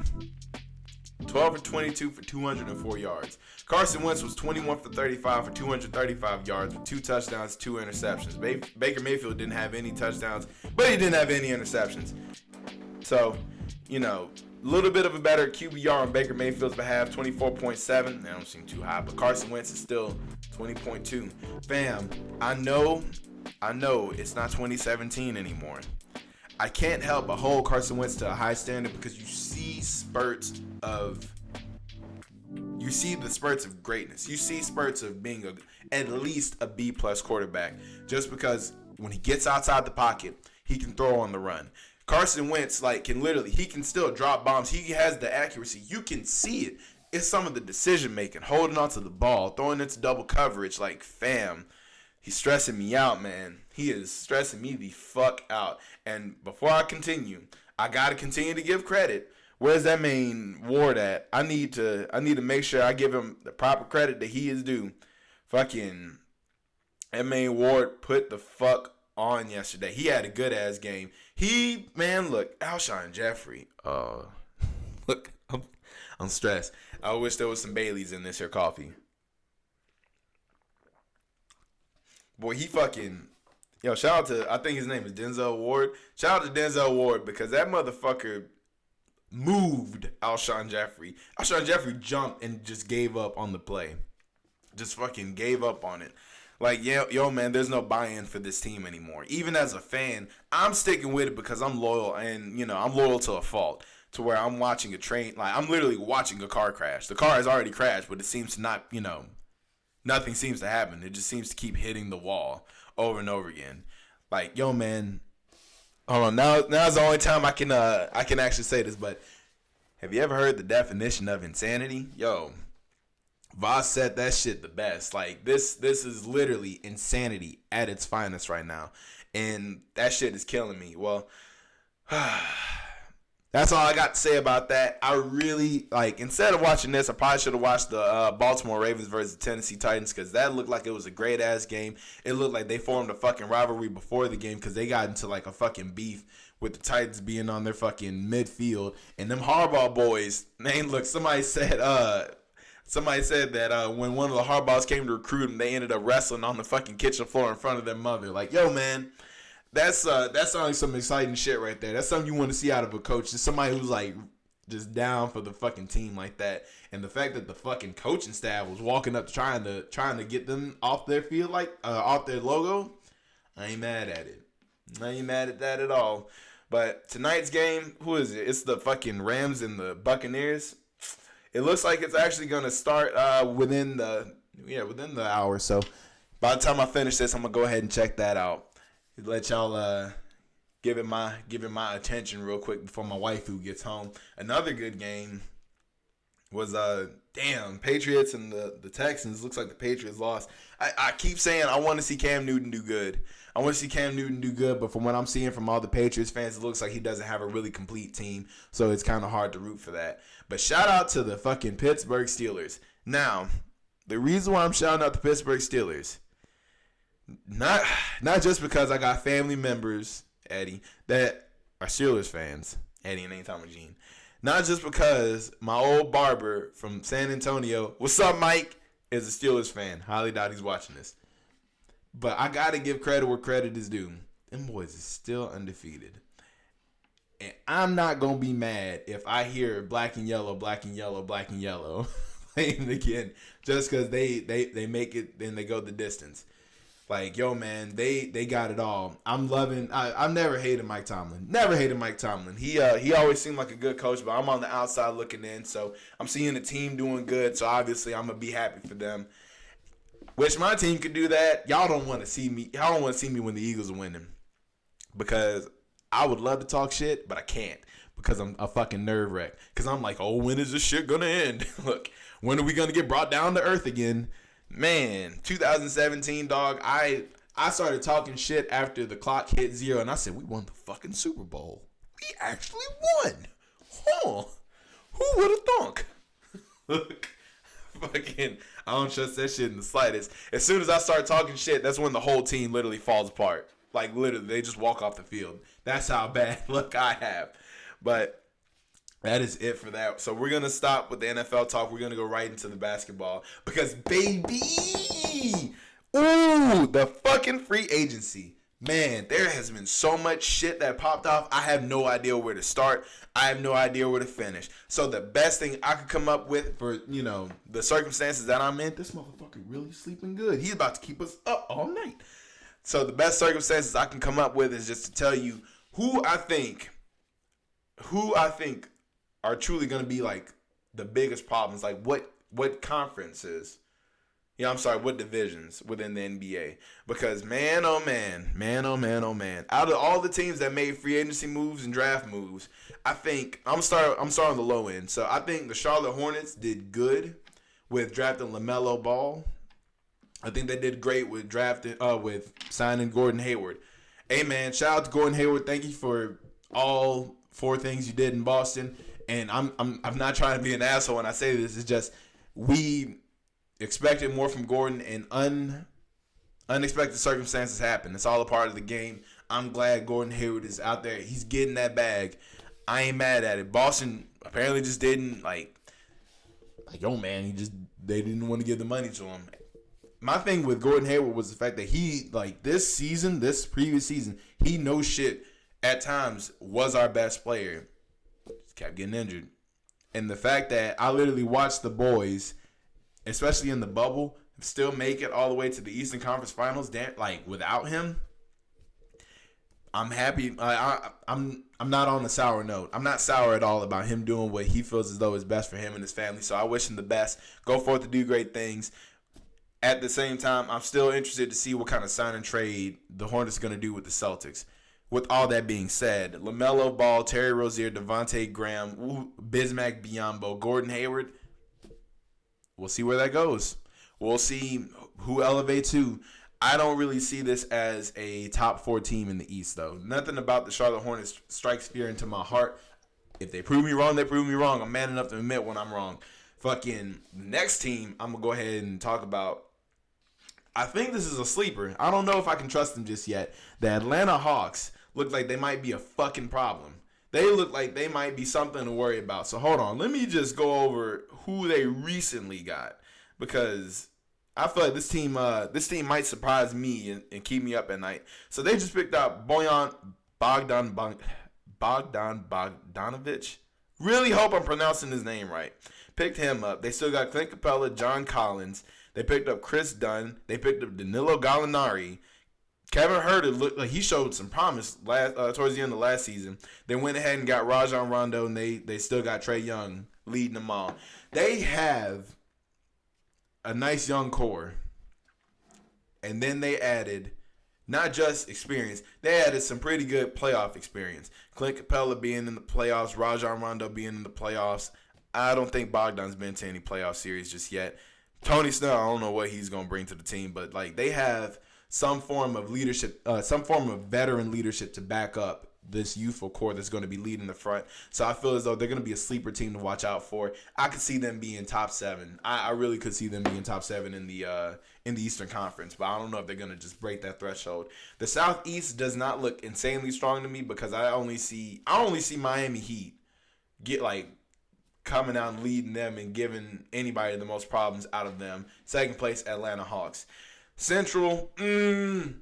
12 for 22 for 204 yards. Carson Wentz was 21 for 35 for 235 yards with 2 touchdowns, 2 interceptions. Baker Mayfield didn't have any touchdowns, but he didn't have any interceptions. So, you know, a little bit of a better QBR on Baker Mayfield's behalf, 24.7. That don't seem too high, but Carson Wentz is still 20.2. Fam, I know it's not 2017 anymore. I can't help but hold Carson Wentz to a high standard because you see the spurts of greatness. You see spurts of being at least a B+ quarterback, just because when he gets outside the pocket, he can throw on the run. Carson Wentz he can still drop bombs. He has the accuracy. You can see it. It's some of the decision making, holding onto the ball, throwing into double coverage. Like, fam, he's stressing me out, man. He is stressing me the fuck out. And before I continue, I gotta continue to give credit. Where's that main Ward at? I need to make sure I give him the proper credit that he is due. Fucking that main Ward put the fuck on yesterday. He had a good ass game. Look, Alshon Jeffrey. Look, I'm stressed. I wish there was some Baileys in this here coffee. Boy, he fucking... Yo, shout out to... I think his name is Denzel Ward. Shout out to Denzel Ward because that motherfucker moved Alshon Jeffrey. Alshon Jeffrey jumped and just gave up on the play. Just fucking gave up on it. Like, yo, man, there's no buy-in for this team anymore. Even as a fan, I'm sticking with it because I'm loyal and, I'm loyal to a fault. To where I'm watching a train, like, I'm literally watching a car crash. The car has already crashed, but it seems to not, nothing seems to happen. It just seems to keep hitting the wall over and over again. Like, yo, man, hold on. Now's the only time I can actually say this, but have you ever heard the definition of insanity? Yo, Voss said that shit the best. Like, this is literally insanity at its finest right now. And that shit is killing me. Well, that's all I got to say about that. I really, instead of watching this, I probably should have watched the Baltimore Ravens versus the Tennessee Titans because that looked like it was a great-ass game. It looked like they formed a fucking rivalry before the game because they got into, a fucking beef with the Titans being on their fucking midfield. And them Harbaugh boys, man, look, somebody said that when one of the Harbaughs came to recruit them, they ended up wrestling on the fucking kitchen floor in front of their mother. Like, yo, man. That sounds like some exciting shit right there. That's something you want to see out of a coach. Just somebody who's just down for the fucking team like that. And the fact that the fucking coaching staff was walking up trying to get them off their field, off their logo, I ain't mad at it. I ain't mad at that at all. But tonight's game, who is it? It's the fucking Rams and the Buccaneers. It looks like it's actually gonna start within the hour. So by the time I finish this, I'm gonna go ahead and check that out. Let y'all give it my attention real quick before my waifu gets home. Another good game was Patriots and the Texans. Looks like the Patriots lost. I keep saying I want to see Cam Newton do good. But from what I'm seeing from all the Patriots fans, it looks like he doesn't have a really complete team. So it's kind of hard to root for that. But shout out to the fucking Pittsburgh Steelers. Now, the reason why I'm shouting out the Pittsburgh Steelers, not just because I got family members, Eddie, that are Steelers fans, Eddie and Anytime with Gene. Not just because my old barber from San Antonio, what's up, Mike, is a Steelers fan. Highly doubt he's watching this. But I got to give credit where credit is due. Them boys is still undefeated. And I'm not going to be mad if I hear black and yellow playing again just because they make it, then they go the distance. Like, yo, man, they got it all. I've never hated Mike Tomlin. He always seemed like a good coach, but I'm on the outside looking in. So I'm seeing the team doing good. So obviously I'm going to be happy for them. Wish my team could do that. Y'all don't want to see me when the Eagles are winning. Because I would love to talk shit, but I can't. Because I'm a fucking nerve wreck. Because I'm like, oh, when is this shit going to end? Look, when are we going to get brought down to earth again? Man, 2017, dog, I started talking shit after the clock hit 0, and I said, we won the fucking Super Bowl. We actually won. Huh. Who would have thunk? Look, fucking, I don't trust that shit in the slightest. As soon as I start talking shit, that's when the whole team literally falls apart. Like, literally, they just walk off the field. That's how bad luck I have. But That is it for that. So we're gonna stop with the NFL talk. We're gonna go right into the basketball because baby, ooh, the fucking free agency. Man, there has been so much shit that popped off. I have no idea where to start. I have no idea where to finish. So the best thing I could come up with for, the circumstances that I'm in, this motherfucker really sleeping good. He's about to keep us up all night. So the best circumstances I can come up with is just to tell you who I think are truly going to be like the biggest problems. Like what conferences, what divisions within the NBA. Because man, oh man, out of all the teams that made free agency moves and draft moves, I think I'm starting on the low end. So I think the Charlotte Hornets did good with drafting LaMelo Ball. I think they did great with with signing Gordon Hayward. Hey man, shout out to Gordon Hayward. Thank you for all 4 things you did in Boston. And I'm not trying to be an asshole when I say this. It's just we expected more from Gordon, and unexpected circumstances happen. It's all a part of the game. I'm glad Gordon Hayward is out there. He's getting that bag. I ain't mad at it. Boston apparently just didn't yo man, they didn't want to give the money to him. My thing with Gordon Hayward was the fact that he this previous season, he no shit at times was our best player. Just kept getting injured. And the fact that I literally watched the boys, especially in the bubble, still make it all the way to the Eastern Conference Finals, without him, I'm happy. I'm not on a sour note. I'm not sour at all about him doing what he feels as though is best for him and his family. So I wish him the best. Go forth to do great things. At the same time, I'm still interested to see what kind of sign and trade the Hornets are going to do with the Celtics. With all that being said, LaMelo Ball, Terry Rozier, Devontae Graham, Bismack Biyombo, Gordon Hayward, we'll see where that goes. We'll see who elevates who. I don't really see this as a top 4 team in the East, though. Nothing about the Charlotte Hornets strikes fear into my heart. If they prove me wrong, they prove me wrong. I'm man enough to admit when I'm wrong. Fucking next team, I'm going to go ahead and talk about. I think this is a sleeper. I don't know if I can trust them just yet. The Atlanta Hawks look like they might be a fucking problem. They look like they might be something to worry about. So hold on. Let me just go over who they recently got. Because I feel like this team might surprise me and keep me up at night. So they just picked up Bogdan Bogdanovic. Really hope I'm pronouncing his name right. Picked him up. They still got Clint Capella, John Collins. They picked up Chris Dunn. They picked up Danilo Gallinari. Kevin Huerter looked like he showed some promise towards the end of last season. They went ahead and got Rajon Rondo, and they still got Trae Young leading them all. They have a nice young core. And then they added not just experience, they added some pretty good playoff experience. Clint Capella being in the playoffs, Rajon Rondo being in the playoffs. I don't think Bogdan's been to any playoff series just yet. Tony Snell, I don't know what he's going to bring to the team, but they have some form of leadership, some form of veteran leadership to back up this youthful core that's going to be leading the front. So I feel as though they're going to be a sleeper team to watch out for. I could see them being top 7. I really could see them being top 7 in the Eastern Conference, but I don't know if they're going to just break that threshold. The Southeast does not look insanely strong to me because I only see Miami Heat get coming out and leading them and giving anybody the most problems out of them. Second place, Atlanta Hawks. Central, I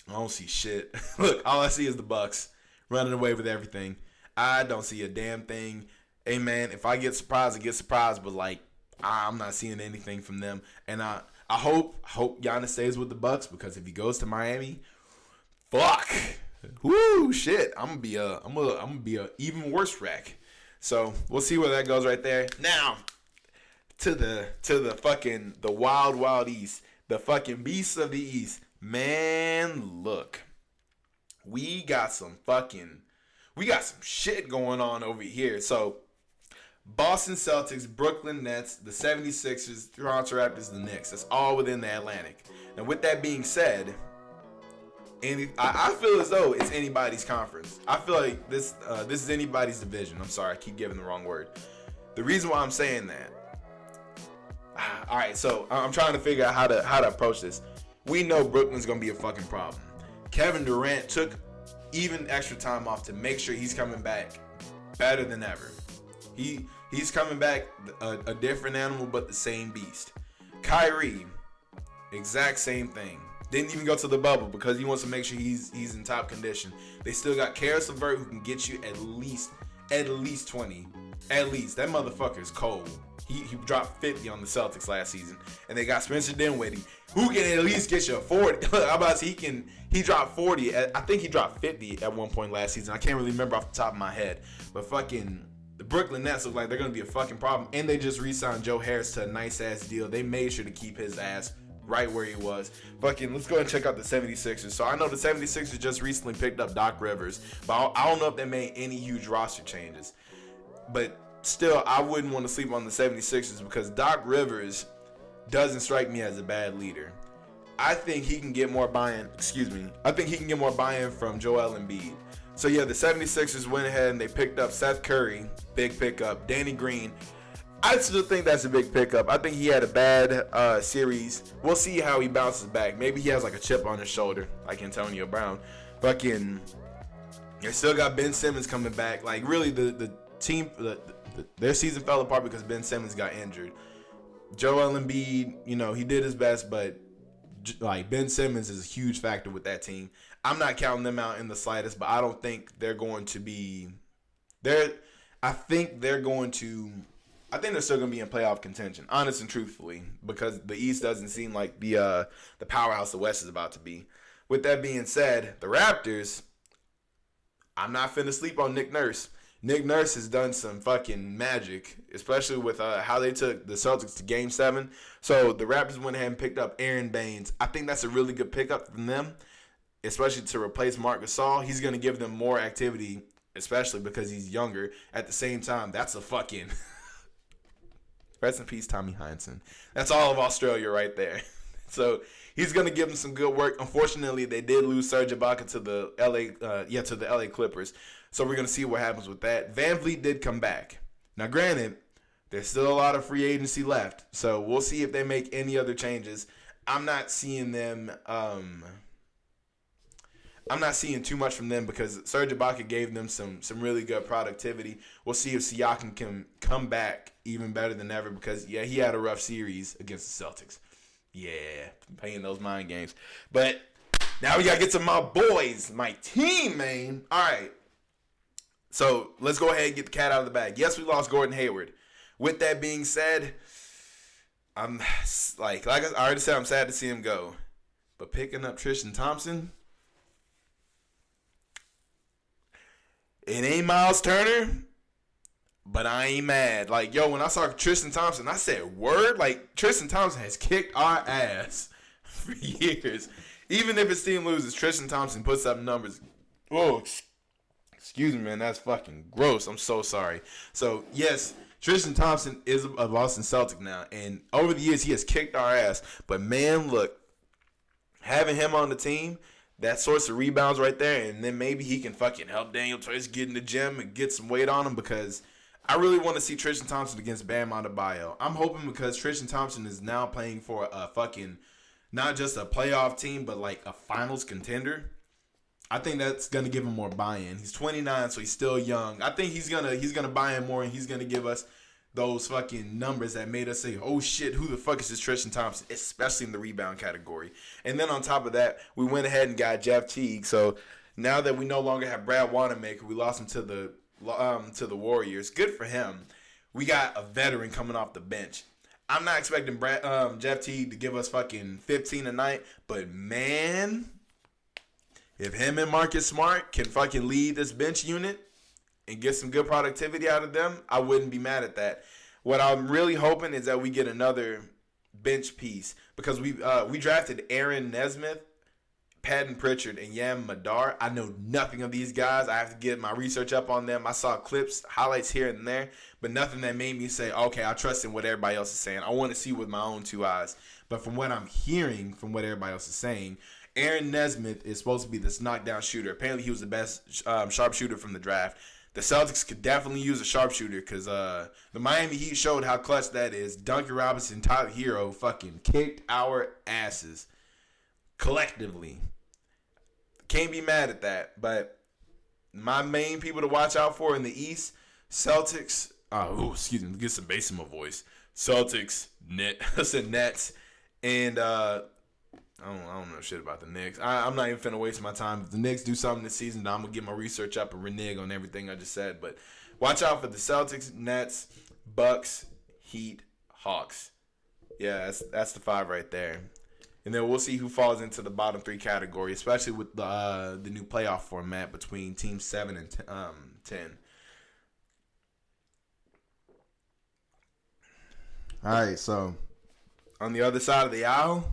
don't see shit. Look, all I see is the Bucks running away with everything. I don't see a damn thing. Hey, man, if I get surprised, I get surprised. But, I'm not seeing anything from them. And I hope Giannis stays with the Bucks because if he goes to Miami, fuck. Woo, shit. I'm gonna be a even worse wreck. So, we'll see where that goes right there. Now, to the fucking the wild East. The fucking beasts of the East. Man, look. We got some shit going on over here. So, Boston Celtics, Brooklyn Nets, the 76ers, Toronto Raptors, the Knicks. That's all within the Atlantic. Now, with that being said, I feel as though it's anybody's conference. I feel like this is anybody's division. I'm sorry, I keep giving the wrong word. The reason why I'm saying that. All right, so I'm trying to figure out how to approach this. We know Brooklyn's gonna be a fucking problem. Kevin Durant took even extra time off to make sure he's coming back better than ever. He's coming back a different animal, but the same beast. Kyrie, exact same thing. Didn't even go to the bubble because he wants to make sure he's in top condition. They still got Karis LeVert who can get you at least 20. At least. That motherfucker is cold. He dropped 50 on the Celtics last season. And they got Spencer Dinwiddie, who can at least get you a 40. How about he dropped 40. I think he dropped 50 at one point last season. I can't really remember off the top of my head. But fucking the Brooklyn Nets look like they're going to be a fucking problem. And they just re-signed Joe Harris to a nice-ass deal. They made sure to keep his ass right where he was. Fucking, let's go ahead and check out the 76ers. So I know the 76ers just recently picked up Doc Rivers. But I don't know if they made any huge roster changes. But still, I wouldn't want to sleep on the 76ers because Doc Rivers doesn't strike me as a bad leader. I think he can get more buy-in. I think he can get more buy-in from Joel Embiid. So yeah, the 76ers went ahead and they picked up Seth Curry, big pickup. Danny Green, I still think that's a big pickup. I think he had a bad series. We'll see how he bounces back. Maybe he has like a chip on his shoulder, like Antonio Brown. Fucking, they still got Ben Simmons coming back. Like really, the team, their season fell apart because Ben Simmons got injured. Joel Embiid, he did his best, but like Ben Simmons is a huge factor with that team. I'm not counting them out in the slightest, but I don't think they're going to be there. I think they're still going to be in playoff contention, honest and truthfully, because the East doesn't seem like the powerhouse the West is about to be. With that being said, the Raptors, I'm not finna sleep on Nick Nurse. Nick Nurse has done some fucking magic, especially with how they took the Celtics to Game 7. So the Raptors went ahead and picked up Aaron Baines. I think that's a really good pickup from them, especially to replace Marc Gasol. He's going to give them more activity, especially because he's younger. At the same time, that's a fucking... Rest in peace, Tommy Heinsohn. That's all of Australia right there. So he's going to give them some good work. Unfortunately, they did lose Serge Ibaka to the LA Clippers. So we're going to see what happens with that. Van Vliet did come back. Now, granted, there's still a lot of free agency left. So we'll see if they make any other changes. I'm not seeing them. I'm not seeing too much from them because Serge Ibaka gave them some really good productivity. We'll see if Siakam can come back even better than ever because, yeah, he had a rough series against the Celtics. Yeah, playing those mind games. But now we got to get to my boys, my team, man. All right. So let's go ahead and get the cat out of the bag. Yes, we lost Gordon Hayward. With that being said, I'm like I already said, I'm sad to see him go. But picking up Tristan Thompson, it ain't Miles Turner, but I ain't mad. Like, yo, when I saw Tristan Thompson, I said, word? Like, Tristan Thompson has kicked our ass for years. Even if his team loses, Tristan Thompson puts up numbers. Whoa, excuse me, man. That's fucking gross. I'm so sorry. So, yes, Tristan Thompson is a Boston Celtic now. And over the years, he has kicked our ass. But, man, look, having him on the team, that source of rebounds right there, and then maybe he can fucking help Daniel Tice get in the gym and get some weight on him because I really want to see Tristan Thompson against Bam Adebayo. I'm hoping because Tristan Thompson is now playing for a fucking, not just a playoff team, but like a finals contender. I think that's going to give him more buy-in. He's 29, so he's still young. I think he's gonna buy in more, and he's going to give us those fucking numbers that made us say, oh shit, who the fuck is this Tristan Thompson, especially in the rebound category. And then on top of that, we went ahead and got Jeff Teague. So now that we no longer have Brad Wanamaker, we lost him to the Warriors. Good for him. We got a veteran coming off the bench. I'm not expecting Jeff Teague to give us fucking 15 a night, but man, if him and Marcus Smart can fucking lead this bench unit and get some good productivity out of them, I wouldn't be mad at that. What I'm really hoping is that we get another bench piece because we drafted Aaron Nesmith, Patton Pritchard, and Yam Madar. I know nothing of these guys. I have to get my research up on them. I saw clips, highlights here and there, but nothing that made me say, okay, I trust in what everybody else is saying. I want to see with my own two eyes. But from what I'm hearing from what everybody else is saying, Aaron Nesmith is supposed to be this knockdown shooter. Apparently, he was the best sharpshooter from the draft. The Celtics could definitely use a sharpshooter because the Miami Heat showed how clutch that is. Duncan Robinson, Tyler Hero, fucking kicked our asses collectively. Can't be mad at that. But my main people to watch out for in the East, Celtics. Excuse me, get some bass in my voice. Celtics, Nets, and I don't know shit about the Knicks. I'm not even finna waste my time. If the Knicks do something this season, I'm gonna get my research up and renege on everything I just said. But watch out for the Celtics, Nets, Bucks, Heat, Hawks. Yeah, that's the 5 right there. And then we'll see who falls into the bottom 3 category, especially with the new playoff format between teams 7 and 10. All right, so on the other side of the aisle,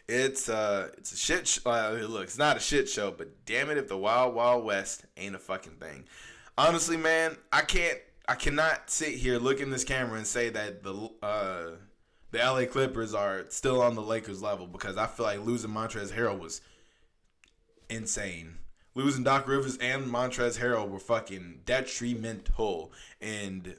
it's a shit. Look, it's not a shit show, but damn it, if the Wild Wild West ain't a fucking thing. Honestly, man, I cannot sit here, look in this camera, and say that the LA Clippers are still on the Lakers level, because I feel like losing Montrezl Harrell was insane. Losing Doc Rivers and Montrezl Harrell were fucking detrimental, and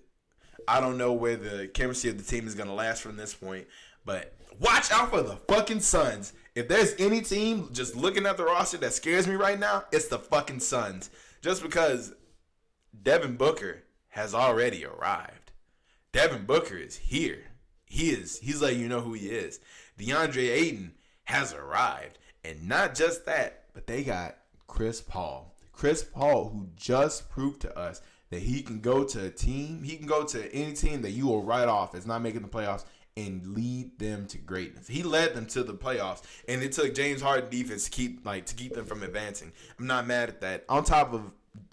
I don't know where the chemistry of the team is going to last from this point, but watch out for the fucking Suns. If there's any team just looking at the roster that scares me right now, it's the fucking Suns. Just because Devin Booker has already arrived. Devin Booker is here. He's letting you know who he is. DeAndre Ayton has arrived. And not just that, but they got Chris Paul. Chris Paul, who just proved to us that he can go to a team, he can go to any team that you will write off as not making the playoffs and lead them to greatness. He led them to the playoffs, and it took James Harden defense to keep them from advancing. I'm not mad at that. On top of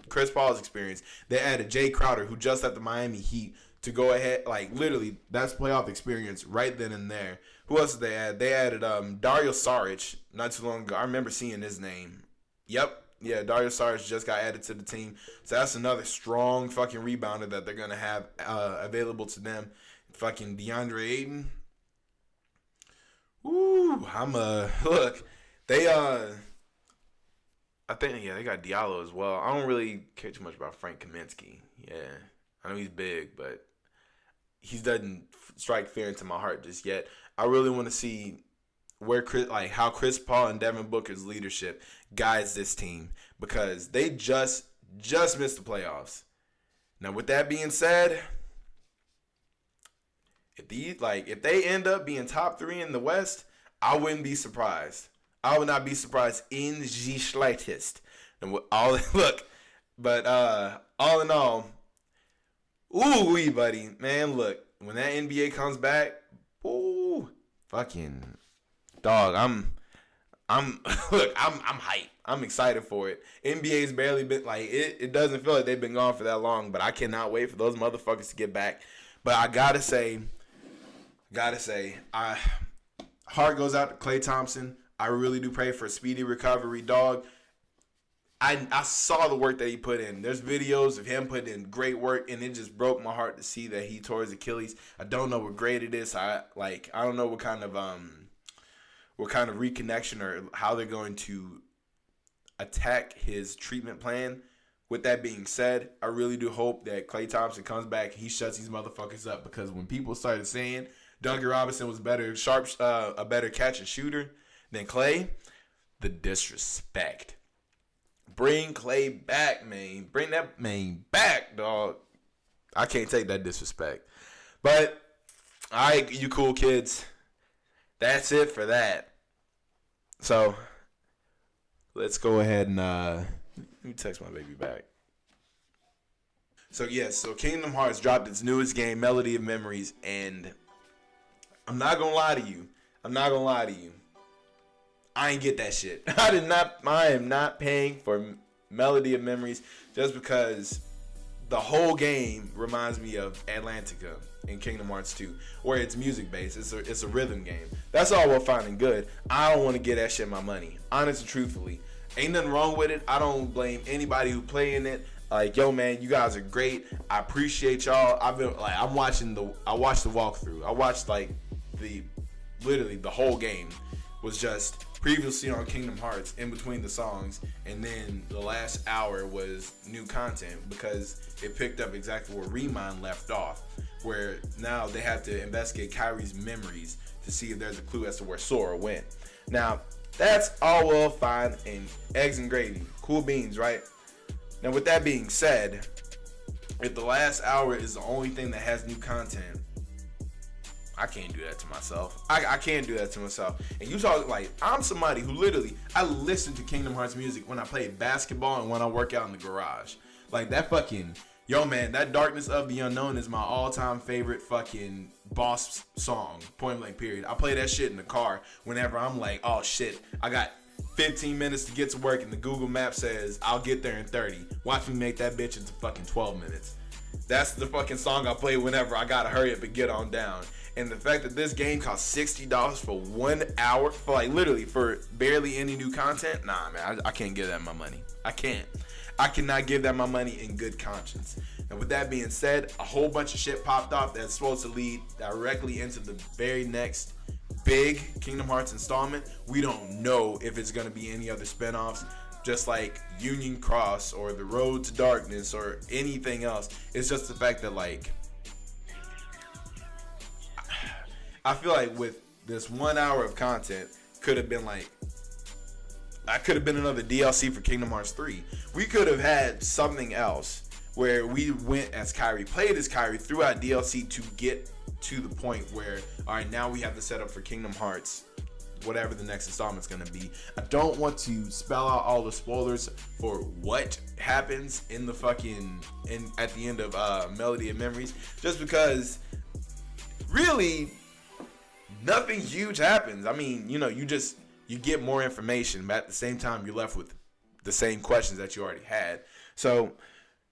Chris Paul's experience, they added Jay Crowder, who just left the Miami Heat, to go ahead, literally, that's playoff experience right then and there. Who else did they add? They added Dario Saric not too long ago. I remember seeing his name. Yep. Yeah, Dario Saric just got added to the team. So that's another strong fucking rebounder that they're going to have available to them. Fucking DeAndre Ayton. Ooh, look, they I think they got Diallo as well. I don't really care too much about Frank Kaminsky. Yeah, I know he's big, but he doesn't strike fear into my heart just yet. I really want to see how Chris Paul and Devin Booker's leadership guides this team, because they just missed the playoffs. Now, with that being said, if they end up being top 3 in the West, I wouldn't be surprised. I would not be surprised in the slightest. And all in all, ooh wee, buddy, man, look, when that NBA comes back, ooh, fucking dog, I'm hyped. I'm excited for it. NBA's barely been it doesn't feel like they've been gone for that long, but I cannot wait for those motherfuckers to get back. But I gotta say, heart goes out to Klay Thompson. I really do pray for a speedy recovery, dog. I saw the work that he put in. There's videos of him putting in great work, and it just broke my heart to see that he tore his Achilles. I don't know what grade it is. I don't know what kind of reconnection or how they're going to attack his treatment plan. With that being said, I really do hope that Klay Thompson comes back and he shuts these motherfuckers up, because when people started saying Duncan Robinson was a better catch and shooter than Klay, the disrespect. Bring Klay back, man. Bring that man back, dog. I can't take that disrespect. But, all right, you cool kids. That's it for that. So, let's go ahead and let me text my baby back. So, so Kingdom Hearts dropped its newest game, Melody of Memories, and I'm not going to lie to you. I ain't get that shit. I am not paying for Melody of Memories just because the whole game reminds me of Atlantica in Kingdom Hearts 2, where it's music based. It's a rhythm game. That's all well fine and good. I don't want to get that shit my money. Honest and truthfully. Ain't nothing wrong with it. I don't blame anybody who playing it. Yo, man, you guys are great. I appreciate y'all. I watched the walkthrough. I watched literally the whole game was just previously on Kingdom Hearts in between the songs, and then the last hour was new content, because it picked up exactly where Remind left off, where now they have to investigate Kyrie's memories to see if there's a clue as to where Sora went. Now, that's all well fine and eggs and gravy. Cool beans, right? Now, with that being said, if the last hour is the only thing that has new content, I can't do that to myself. I can't do that to myself. And you talk like, I'm somebody who literally, I listen to Kingdom Hearts music when I play basketball and when I work out in the garage. Like that fucking, yo man, that Darkness of the Unknown is my all-time favorite fucking boss song, point blank period. I play that shit in the car whenever I'm like, oh shit, I got 15 minutes to get to work and the Google map says I'll get there in 30. Watch me make that bitch into fucking 12 minutes. That's the fucking song I play whenever I gotta hurry up and get on down. And the fact that this game costs $60 for 1 hour, for like literally for barely any new content, nah man, I can't give that my money. I can't. I cannot give that my money in good conscience. And with that being said, a whole bunch of shit popped off that's supposed to lead directly into the very next big Kingdom Hearts installment. We don't know if it's going to be any other spinoffs, just like Union Cross or The Road to Darkness or anything else. It's just the fact that like, I feel like with this 1 hour of content could have been like, I could have been another DLC for Kingdom Hearts 3. We could have had something else where we went as Kairi, played as Kairi throughout DLC to get to the point where, all right, now we have the setup for Kingdom Hearts, whatever the next installment's gonna be. I don't want to spell out all the spoilers for what happens in the fucking, at the end of Melody of Memories, just because really nothing huge happens. I mean, you know, you get more information, but at the same time, you're left with the same questions that you already had. So,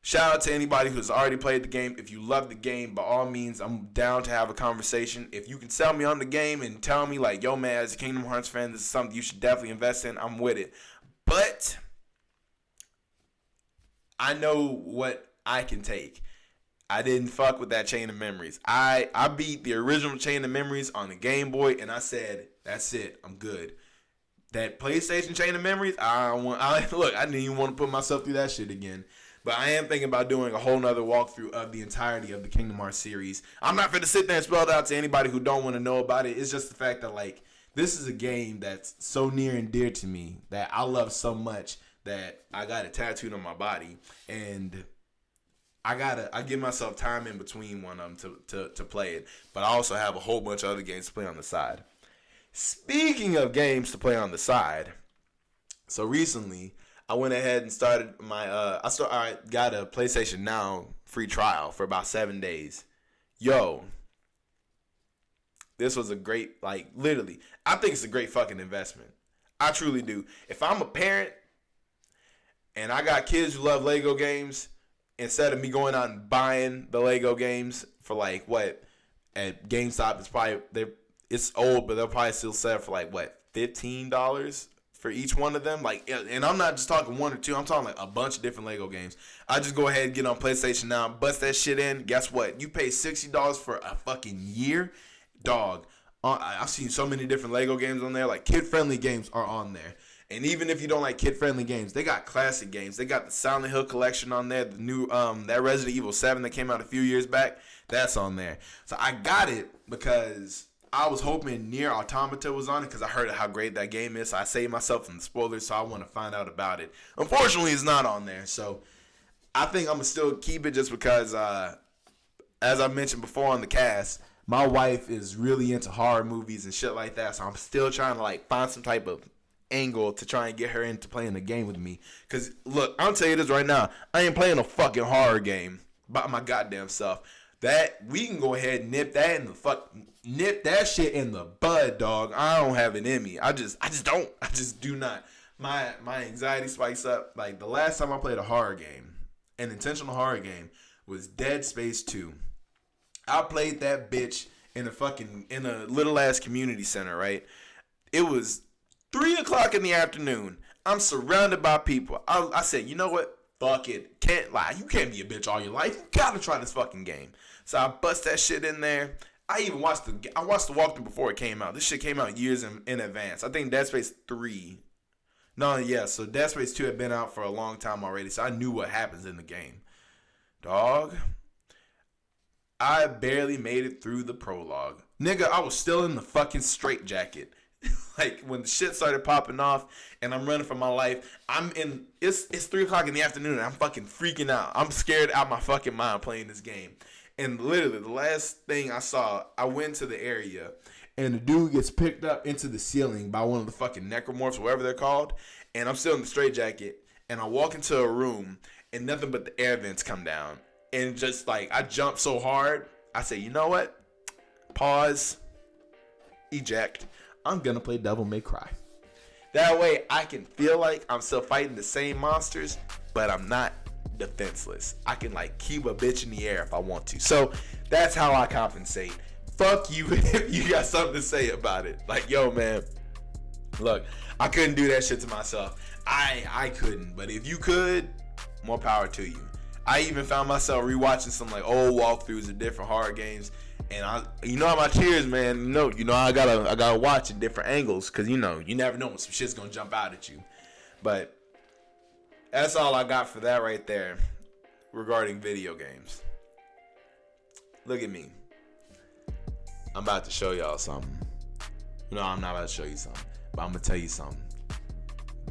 shout out to anybody who's already played the game. If you love the game, by all means, I'm down to have a conversation. If you can sell me on the game and tell me, like, yo, man, as a Kingdom Hearts fan, this is something you should definitely invest in, I'm with it. But I know what I can take. I didn't fuck with that Chain of Memories. I beat the original Chain of Memories on the Game Boy, and I said, that's it, I'm good. That PlayStation Chain of Memories, I didn't even want to put myself through that shit again. But I am thinking about doing a whole nother walkthrough of the entirety of the Kingdom Hearts series. I'm not going to sit there and spell it out to anybody who don't want to know about it. It's just the fact that, like, this is a game that's so near and dear to me that I love so much that I got it tattooed on my body. And I give myself time in between one of them to play it. But I also have a whole bunch of other games to play on the side. Speaking of games to play on the side, so recently I went ahead and started my I got a PlayStation Now free trial for about 7 days. Yo, this was a great, like, literally, I think it's a great fucking investment. I truly do. If I'm a parent and I got kids who love Lego games, instead of me going out and buying the Lego games for like what at GameStop, it's old, but they'll probably still sell for like what, $15 for each one of them. Like, and I'm not just talking one or two. I'm talking like a bunch of different Lego games. I just go ahead and get on PlayStation Now, bust that shit in. Guess what? You pay $60 for a fucking year, dog. I've seen so many different Lego games on there. Like, kid-friendly games are on there. And even if you don't like kid-friendly games, they got classic games. They got the Silent Hill collection on there. The new that Resident Evil 7 that came out a few years back, that's on there. So I got it because I was hoping Nier Automata was on it because I heard how great that game is. So I saved myself from the spoilers, so I want to find out about it. Unfortunately, it's not on there. So I think I'm going to still keep it just because, as I mentioned before on the cast, my wife is really into horror movies and shit like that. So I'm still trying to like find some type of angle to try and get her into playing the game with me. Because, look, I'll tell you this right now. I ain't playing a fucking horror game by my goddamn self. That, we can go ahead and nip that shit in the bud, dog. I don't have it in me. I just do not. My anxiety spikes up. Like, the last time I played a horror game, an intentional horror game, was Dead Space 2. I played that bitch in a little ass community center, right? It was 3 o'clock in the afternoon. I'm surrounded by people. I said, you know what? Fuck it. Can't lie. You can't be a bitch all your life. You gotta try this fucking game. So I bust that shit in there. I watched the walkthrough before it came out. This shit came out years in advance. I think Dead Space 3. No, yeah. So Dead Space 2 had been out for a long time already. So I knew what happens in the game. Dog. I barely made it through the prologue. Nigga, I was still in the fucking straitjacket. like when the shit started popping off and I'm running for my life, it's 3:00 in the afternoon and I'm fucking freaking out. I'm scared out my fucking mind playing this game. And literally the last thing I saw, I went to the area and the dude gets picked up into the ceiling by one of the fucking necromorphs, whatever they're called, and I'm still in the straitjacket and I walk into a room and nothing but the air vents come down. And just like I jumped so hard, I said, you know what? Pause. Eject. I'm gonna play Devil May Cry. That way I can feel like I'm still fighting the same monsters, but I'm not defenseless. I can like keep a bitch in the air if I want to. So that's how I compensate. Fuck you if you got something to say about it. Like, yo, man, look, I couldn't do that shit to myself. I couldn't, but if you could, more power to you. I even found myself rewatching some like old walkthroughs of different horror games, and how my cheers, man. I gotta watch at different angles, cause you never know when some shit's gonna jump out at you. But that's all I got for that right there regarding video games. Look at me. I'm about to show y'all something. No, I'm not about to show you something, but I'm gonna tell you something.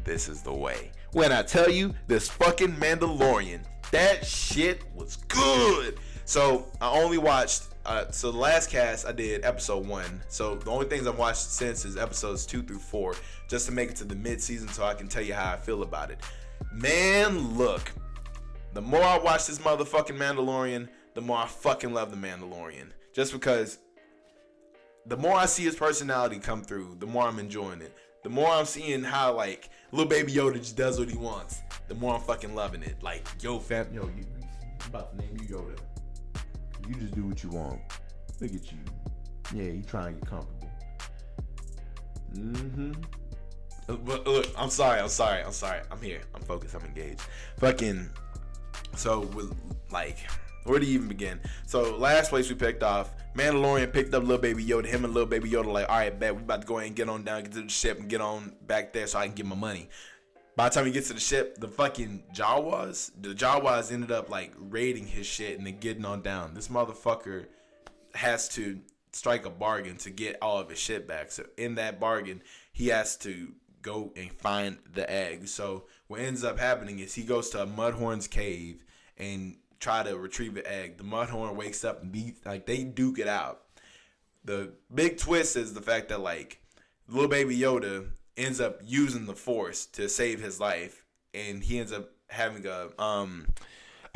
This is the way. When I tell you this fucking Mandalorian, that shit was good. So I only watched, so the last cast I did episode 1. So the only things I've watched since is episodes 2 through 4, just to make it to the mid-season so I can tell you how I feel about it. Man, look, the more I watch this motherfucking Mandalorian, the more I fucking love the Mandalorian. Just because the more I see his personality come through, the more I'm enjoying it. The more I'm seeing how, like, little baby Yoda just does what he wants, the more I'm fucking loving it. Like, yo, fam, you about to name you Yoda. You just do what you want. Look at you. Yeah, you trying to get comfortable. But look, I'm sorry. I'm here. I'm focused. I'm engaged. Fucking. So, with, like, where do you even begin? So, last place we picked off, Mandalorian picked up little baby Yoda. Him and little baby Yoda like, all right, bet we about to go ahead and get on down, get to the ship, and get on back there so I can get my money. By the time he gets to the ship, the Jawas ended up like raiding his shit and then getting on down. This motherfucker has to strike a bargain to get all of his shit back. So in that bargain, he has to go and find the egg. So what ends up happening is he goes to a Mudhorn's cave and try to retrieve the egg. The Mudhorn wakes up and they duke it out. The big twist is the fact that like little baby Yoda ends up using the Force to save his life, and he ends up having a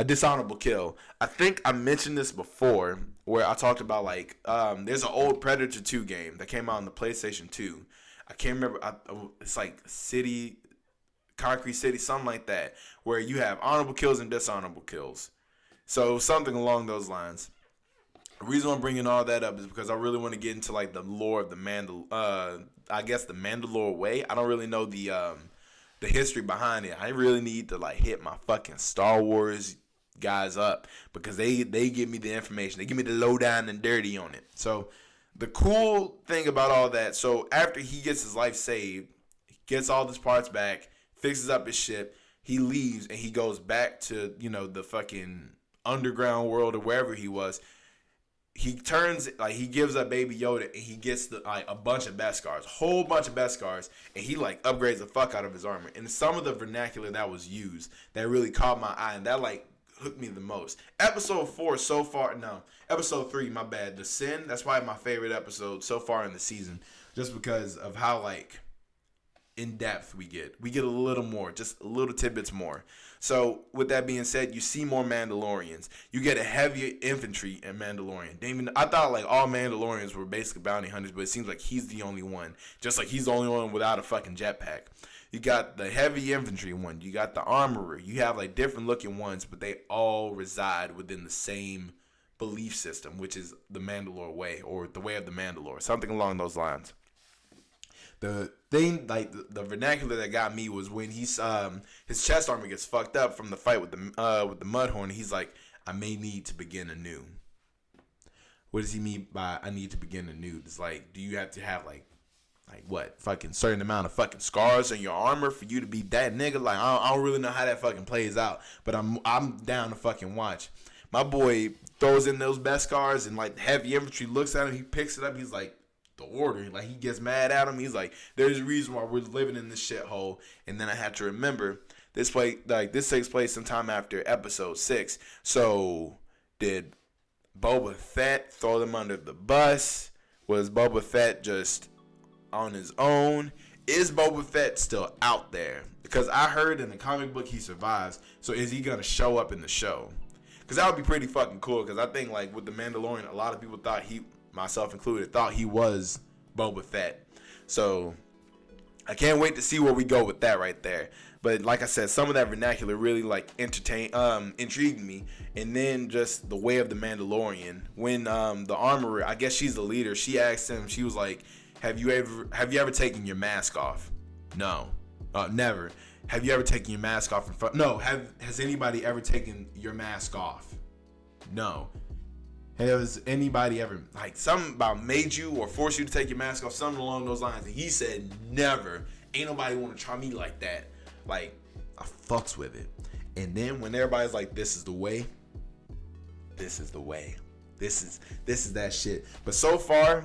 dishonorable kill. I think I mentioned this before, where I talked about like there's an old Predator 2 game that came out on the PlayStation 2. I can't remember. It's like Concrete City, something like that, where you have honorable kills and dishonorable kills. So something along those lines. The reason I'm bringing all that up is because I really want to get into like the lore of the I guess the Mandalore way. I don't really know the history behind it. I really need to like hit my fucking Star Wars guys up because they give me the information. They give me the lowdown and dirty on it. So the cool thing about all that, so after he gets his life saved, gets all his parts back, fixes up his ship, he leaves and he goes back to, the fucking underground world or wherever he was. He gives up baby Yoda and he gets a bunch of Beskars, whole bunch of Beskars, and he like upgrades the fuck out of his armor. And some of the vernacular that was used that really caught my eye and that like hooked me the most. Episode 3, my bad. The Sin, that's probably my favorite episode so far in the season, just because of how like in depth we get a little more, just a little tidbits more. So with that being said, you see more Mandalorians. You get a heavier infantry in Mandalorian. I thought like all Mandalorians were basically bounty hunters, but it seems like he's the only one. Just like he's the only one without a fucking jetpack. You got the heavy infantry one. You got the armorer. You have like different looking ones, but they all reside within the same belief system, which is the Mandalore way or the way of the Mandalore, something along those lines. The thing, like the vernacular that got me was when his chest armor gets fucked up from the fight with the Mudhorn. He's like, I may need to begin anew. What does he mean by I need to begin anew? It's like, do you have to have like what fucking certain amount of fucking scars on your armor for you to be that nigga? Like I don't really know how that fucking plays out, but I'm down to fucking watch. My boy throws in those Beskars and like heavy infantry looks at him. He picks it up. He's like, the order. Like, he gets mad at him. He's like, there's a reason why we're living in this shithole. And then I had to remember this takes place sometime after episode 6. So did Boba Fett throw them under the bus? Was Boba Fett just on his own? Is Boba Fett still out there? Because I heard in the comic book he survives. So is he gonna show up in the show? Because that would be pretty fucking cool. Because I think, like, with the Mandalorian, a lot of people thought myself included, thought he was Boba Fett. So I can't wait to see where we go with that right there. But like I said, some of that vernacular really like intrigued me. And then just the way of the Mandalorian. When the armorer, I guess she's the leader, she asked him, she was like, have you ever taken your mask off? No. Never. Have you ever taken your mask off in front? No. Has anybody ever taken your mask off? No. Has anybody ever, like, something about made you or forced you to take your mask off? Something along those lines. And he said, never. Ain't nobody want to try me like that. Like, I fucks with it. And then when everybody's like, this is the way. This is the way. This is that shit. But so far,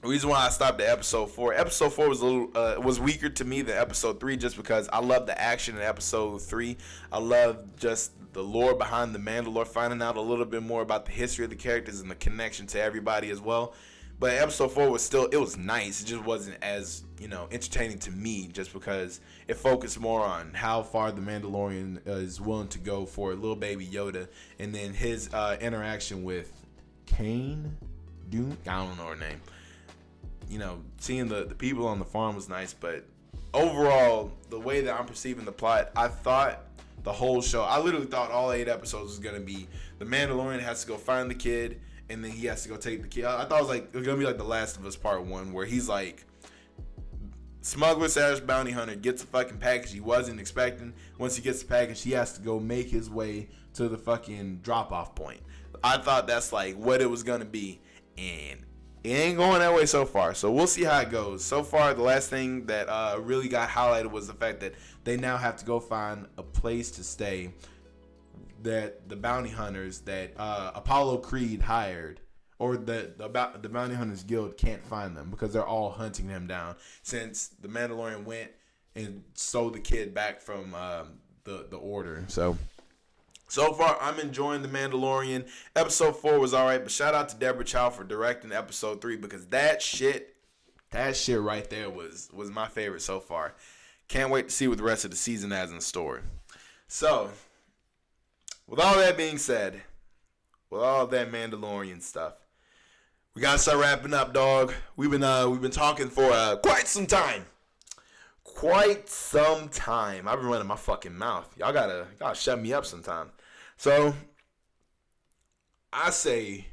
the reason why I stopped at episode 4. Episode 4 was a little was weaker to me than episode 3, just because I love the action in episode 3. I love just the lore behind the Mandalore, finding out a little bit more about the history of the characters and the connection to everybody as well. But episode 4 was still, it was nice. It just wasn't as, entertaining to me, just because it focused more on how far the Mandalorian is willing to go for little baby Yoda, and then his interaction with Kane Dune. I don't know her name. Seeing the people on the farm was nice, but overall, the way that I'm perceiving the plot, I thought the whole show, I literally thought all 8 episodes was going to be the Mandalorian has to go find the kid, and then he has to go take the kid. I thought it was going to be like The Last of Us Part 1, where he's like, smuggler / bounty hunter gets a fucking package he wasn't expecting. Once he gets the package, he has to go make his way to the fucking drop-off point. I thought that's like what it was going to be, and it ain't going that way so far. So we'll see how it goes. So far, the last thing that really got highlighted was the fact that they now have to go find a place to stay that the bounty hunters that Apollo Creed hired, or the bounty hunters guild, can't find them because they're all hunting them down since the Mandalorian went and stole the kid back from the order. So far, I'm enjoying The Mandalorian. Episode 4 was alright, but shout out to Deborah Chow for directing episode 3, because that shit right there was my favorite so far. Can't wait to see what the rest of the season has in store. So, with all that being said, with all that Mandalorian stuff, we gotta start wrapping up, dog. We've been talking for quite some time. I've been running my fucking mouth. Y'all gotta shut me up sometime. So, I say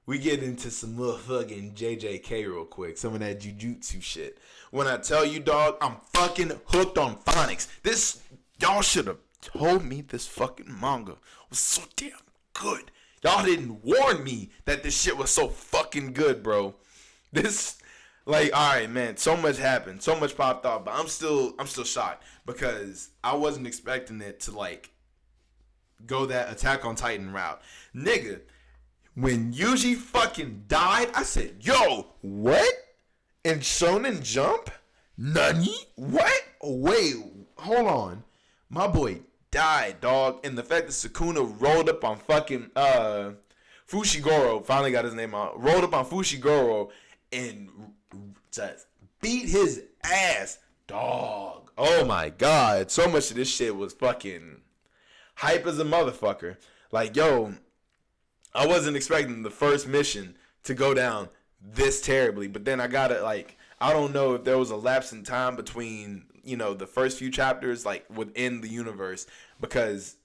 we get into some motherfucking JJK real quick. Some of that jujutsu shit. When I tell you, dog, I'm fucking hooked on phonics. Y'all should have told me this fucking manga was so damn good. Y'all didn't warn me that this shit was so fucking good, bro. Alright, man, so much happened, so much popped off, but I'm still shocked because I wasn't expecting it to go that Attack on Titan route. Nigga, when Yuji fucking died, I said, yo, what? In Shonen Jump? Nani? What? Wait, hold on. My boy died, dog. And the fact that Sukuna rolled up on fucking Fushiguro, finally got his name out, rolled up on Fushiguro and just beat his ass, dog. Oh my god. So much of this shit was fucking hype as a motherfucker. Yo, I wasn't expecting the first mission to go down this terribly, but then I don't know if there was a lapse in time between, the first few chapters, within the universe, because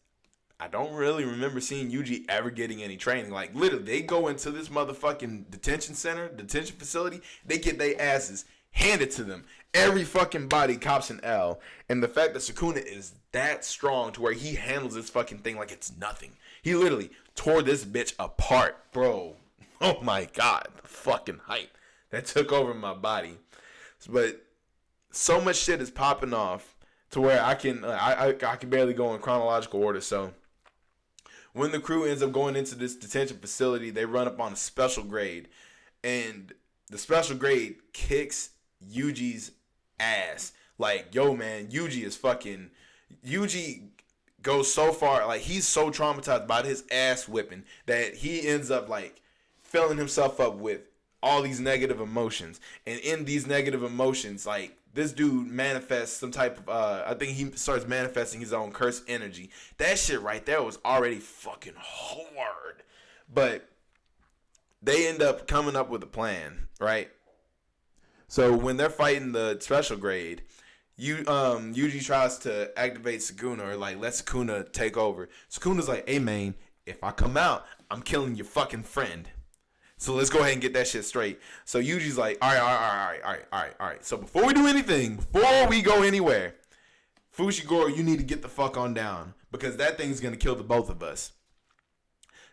I don't really remember seeing Yuji ever getting any training. Literally, they go into this motherfucking detention facility, they get their asses handed to them. Every fucking body cops an L. And the fact that Sukuna is that strong to where he handles this fucking thing like it's nothing. He literally tore this bitch apart, bro. Oh my god, the fucking hype that took over my body. But so much shit is popping off to where I can barely go in chronological order. So when the crew ends up going into this detention facility, they run up on a special grade, and the special grade kicks Yuji's ass. Like, yo, man, Yuji goes so far, like, he's so traumatized by his ass whipping that he ends up, like, filling himself up with all these negative emotions. And in these negative emotions, like, this dude manifests some type of, I think he starts manifesting his own cursed energy. That shit right there was already fucking hard. But they end up coming up with a plan, right? So when they're fighting the special grade, Yuji tries to activate Sukuna, or like let Sukuna take over. Sukuna's like, hey man, if I come out, I'm killing your fucking friend. So let's go ahead and get that shit straight. So Yuji's like, all right. So before we do anything, before we go anywhere, Fushiguro, you need to get the fuck on down, because that thing's gonna kill the both of us.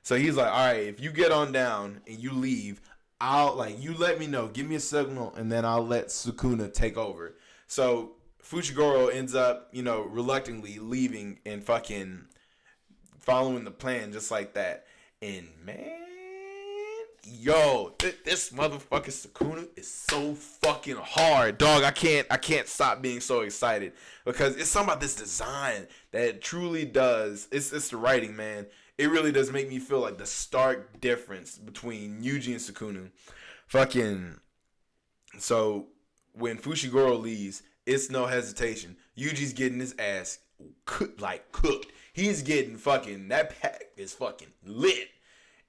So he's like, all right, if you get on down and you leave, you let me know, give me a signal, and then I'll let Sukuna take over. So Fushiguro ends up, reluctantly leaving and fucking following the plan just like that. And man, this motherfucking Sukuna is so fucking hard, dog. I can't stop being so excited, because it's something about this design that truly does. It's the writing, man. It really does make me feel like the stark difference between Yuji and Sukuna. So when Fushiguro leaves, it's no hesitation. Yuji's getting his ass cooked. He's getting that pack is fucking lit.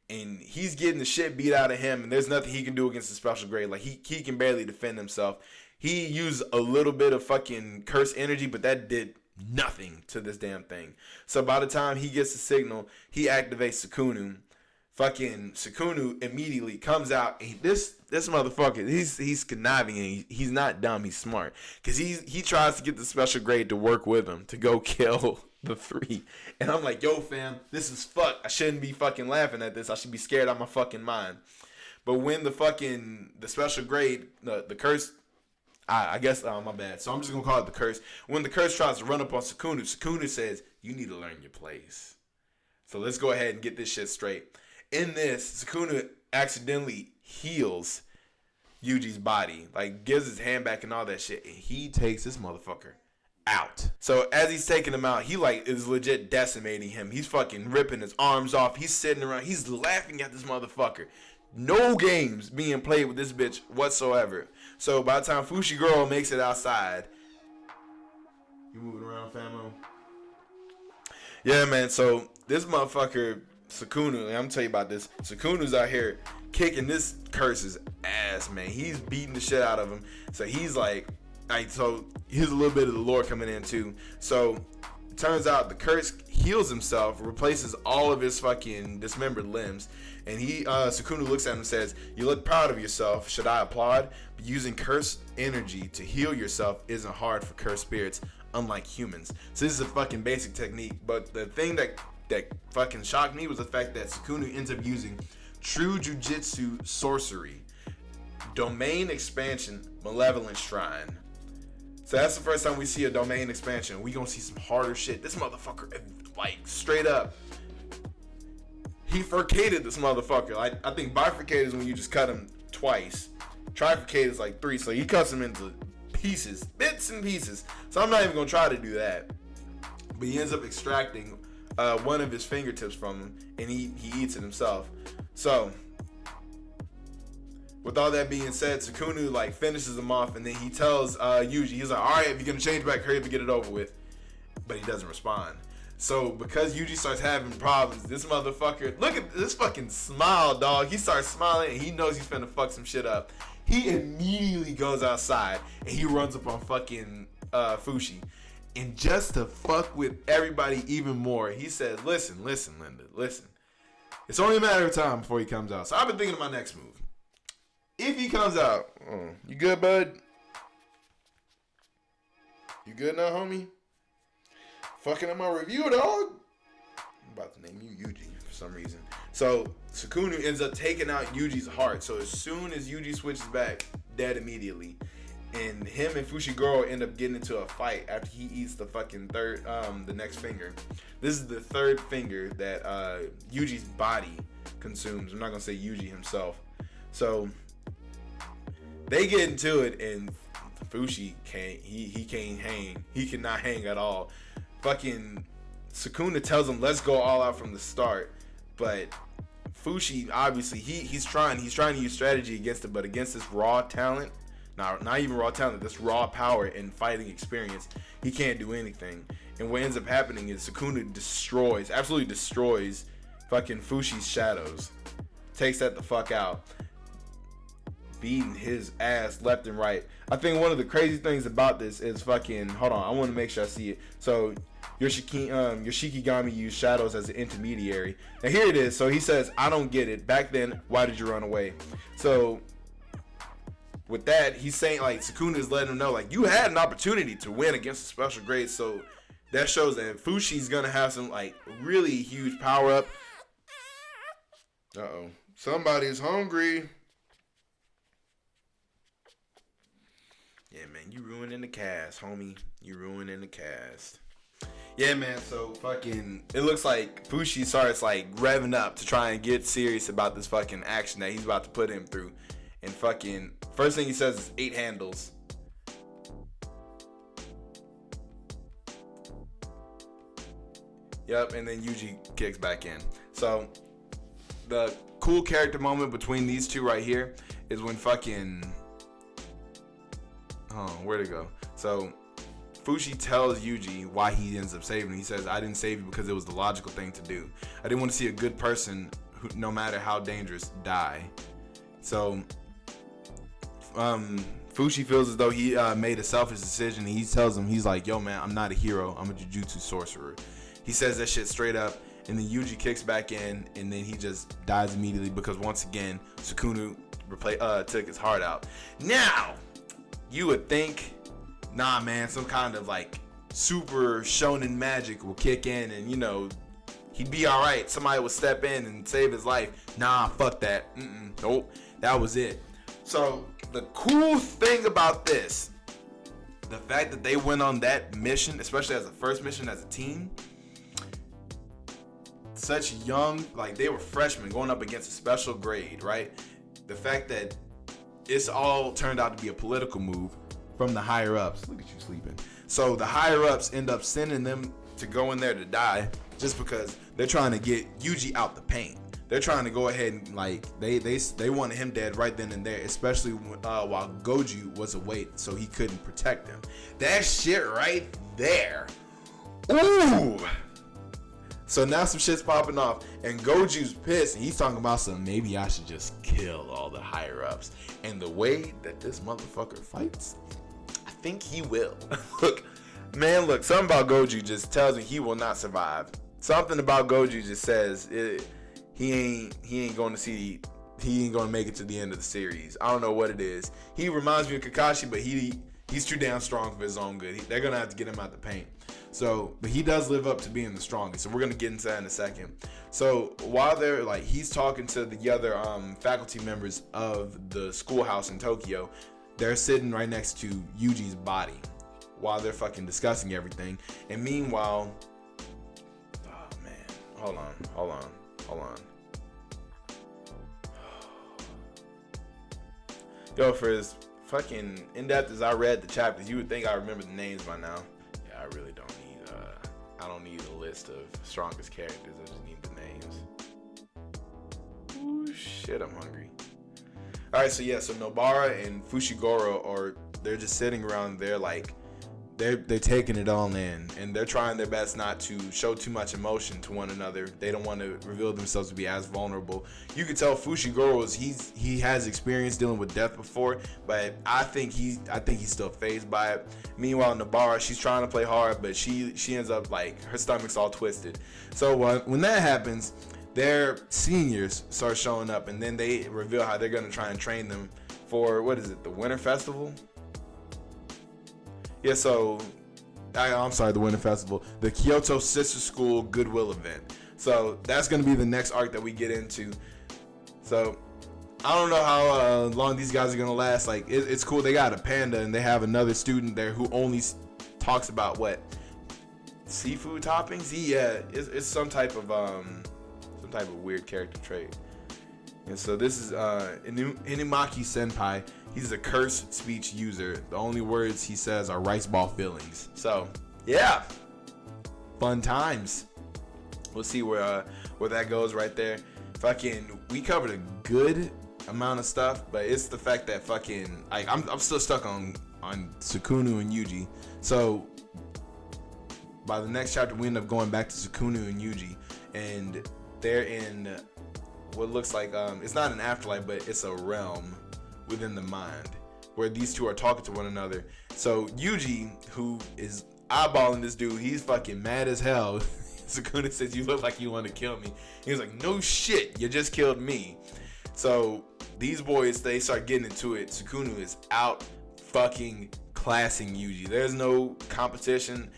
And he's getting the shit beat out of him, and there's nothing he can do against the special grade. Like, he can barely defend himself. He used a little bit of fucking curse energy, but that did nothing to this damn thing. So by the time he gets the signal, he activates Sukuna. Fucking Sukuna immediately comes out, and this motherfucker, he's conniving, and he's not dumb, he's smart. Because he tries to get the special grade to work with him to go kill the three. And I'm like, yo fam, this is fuck. I shouldn't be fucking laughing at this. I should be scared out of my fucking mind. But when the special grade, the curse, I guess, my bad. So I'm just gonna call it the curse. When the curse tries to run up on Sukuna says, you need to learn your place. So let's go ahead and get this shit straight. In this, Sukuna accidentally heals Yuji's body, like gives his hand back and all that shit, and he takes this motherfucker out. So as he's taking him out, he is legit decimating him. He's fucking ripping his arms off. He's sitting around. He's laughing at this motherfucker. No games being played with this bitch whatsoever. So by the time Fushiguro makes it outside, you moving around, famo? Yeah, man. So this motherfucker Sukuna, I'm gonna tell you about this. Sukuna's out here kicking this curse's ass, man. He's beating the shit out of him. So he's so here's a little bit of the lore coming in too. So it turns out the curse heals himself, replaces all of his fucking dismembered limbs, and Sukuna looks at him and says, "You look proud of yourself. Should I applaud? But using curse energy to heal yourself isn't hard for cursed spirits, unlike humans." So this is a fucking basic technique, but the thing that fucking shocked me was the fact that Sukuna ends up using true jujitsu sorcery, domain expansion, malevolent shrine. So that's the first time we see a domain expansion. We gonna see some harder shit. This motherfucker, like, straight up, he bifurcated this motherfucker. I think bifurcated is when you just cut him twice. Trifurcated is like 3, so he cuts him into pieces, bits and pieces. So I'm not even gonna try to do that. But he ends up extracting one of his fingertips from him, and he eats it himself. So with all that being said, Sukuna finishes him off, and then he tells Yuji, he's like, all right, if you're gonna change back, hurry up and get it over with. But he doesn't respond. So because Yuji starts having problems, this motherfucker, look at this fucking smile, dog. He starts smiling, and he knows he's finna fuck some shit up. He immediately goes outside, and he runs up on fucking Fushi. And just to fuck with everybody even more, he said, listen, Linda, listen. It's only a matter of time before he comes out. So I've been thinking of my next move. If he comes out, you good, bud? You good now, homie? Fucking up my review, dog. I'm about to name you Yuji for some reason. So Sukuna ends up taking out Yuji's heart. So as soon as Yuji switches back, dead immediately. And him and Fushiguro end up getting into a fight after he eats the fucking the next finger. This is the third finger that Yuji's body consumes. I'm not gonna say Yuji himself. So they get into it, and Fushi can't. He can't hang. He cannot hang at all. Fucking Sukuna tells him, let's go all out from the start, but Fushi, obviously, he's trying to use strategy against it, but against this raw talent, not even raw talent, this raw power and fighting experience, he can't do anything. And what ends up happening is Sukuna absolutely destroys fucking Fushi's shadows, takes that the fuck out, beating his ass left and right. I think one of the crazy things about this is fucking, hold on, I want to make sure I see it. So Yoshikigami used shadows as an intermediary. And here it is. So he says, I don't get it. Back then, why did you run away? So with that, he's saying, like, Sukuna is letting him know, like, you had an opportunity to win against the special grade. So that shows that Fushi's gonna have some, like, really huge power up. Uh-oh. Somebody's hungry. Yeah, man, you ruining the cast, homie. You ruining the cast. Yeah, man, so fucking, it looks like Fushi starts, like, revving up to try and get serious about this fucking action that he's about to put him through. And fucking, first thing he says is 8 handles. Yep, and then Yuji kicks back in. So, the cool character moment between these two right here is when fucking, where'd it go? So, Fushi tells Yuji why he ends up saving him. He says, I didn't save you because it was the logical thing to do. I didn't want to see a good person, who, no matter how dangerous, die. So, Fushi feels as though he made a selfish decision. He tells him, he's like, yo, man, I'm not a hero. I'm a jujutsu sorcerer. He says that shit straight up. And then Yuji kicks back in, and then he just dies immediately because, once again, Sukuna took his heart out. Now, you would think, nah, man, some kind of, like, super shonen magic will kick in and, you know, he'd be all right. Somebody would step in and save his life. Nah, fuck that. Nope, that was it. So, the cool thing about this, the fact that they went on that mission, especially as a first mission as a team, such young, like, they were freshmen going up against a special grade, right? The fact that it's all turned out to be a political move from the higher ups. Look at you sleeping. So the higher ups end up sending them to go in there to die just because they're trying to get Yuji out the paint. They're trying to go ahead and, like, they wanted him dead right then and there, especially while Goju was away, so he couldn't protect them. That shit right there. Ooh. So now some shit's popping off, and Goju's pissed, and he's talking about some, maybe I should just kill all the higher ups. And the way that this motherfucker fights, I think he will. Look, something about Goju just tells me he will not survive. Something about Goju just says he ain't going to make it to the end of the series. I don't know what it is. He reminds me of Kakashi, but he's too damn strong for his own good. They're gonna have to get him out the paint. So, but he does live up to being the strongest. So we're gonna get into that in a second. So while they're, like, he's talking to the other faculty members of the schoolhouse in Tokyo, they're sitting right next to Yuji's body while they're fucking discussing everything. And meanwhile, oh man, hold on. Yo, for as fucking in-depth as I read the chapters, you would think I remember the names by now. Yeah, I really don't need I don't need a list of strongest characters. I just need the names. Ooh, shit, I'm hungry. Alright, so yeah, so Nobara and Fushiguro they're just sitting around there, like, they're taking it all in, and they're trying their best not to show too much emotion to one another. They don't want to reveal themselves to be as vulnerable. You can tell Fushiguro he has experience dealing with death before, but I think he's still fazed by it. Meanwhile, Nobara, she's trying to play hard, but she ends up, like, her stomach's all twisted. So when that happens, their seniors start showing up, and then they reveal how they're gonna try and train them for, what is it, the Winter Festival? Yeah, so, I'm sorry, the Winter Festival. The Kyoto Sister School Goodwill event. So, that's going to be the next arc that we get into. So, I don't know how long these guys are going to last. Like, it's cool. They got a panda, and they have another student there who only talks about, what, seafood toppings? Yeah, it's some type of weird character trait. And so this is Inumaki Senpai. He's a cursed speech user. The only words he says are rice ball fillings. So, yeah. Fun times. We'll see where that goes right there. Fucking, we covered a good amount of stuff, but it's the fact that fucking, like, I'm still stuck on Sukunu and Yuji. So, by the next chapter, we end up going back to Sukunu and Yuji, and they're in what looks like it's not an afterlife, but it's a realm within the mind where these two are talking to one another. So Yuji, who is eyeballing this dude, he's fucking mad as hell. Sukuna says, "You look like you want to kill me." He was like, "No shit, you just killed me." So these boys, they start getting into it. Sukuna is out fucking classing Yuji. There's no competition.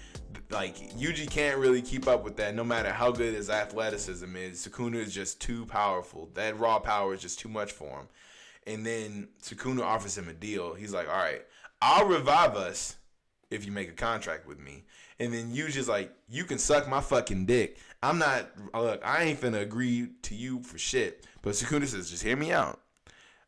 Like, Yuji can't really keep up with that no matter how good his athleticism is. Sukuna is just too powerful. That raw power is just too much for him. And then Sukuna offers him a deal. He's like, all right, I'll revive us if you make a contract with me. And then Yuji's like, you can suck my fucking dick. I ain't finna agree to you for shit. But Sukuna says, just hear me out.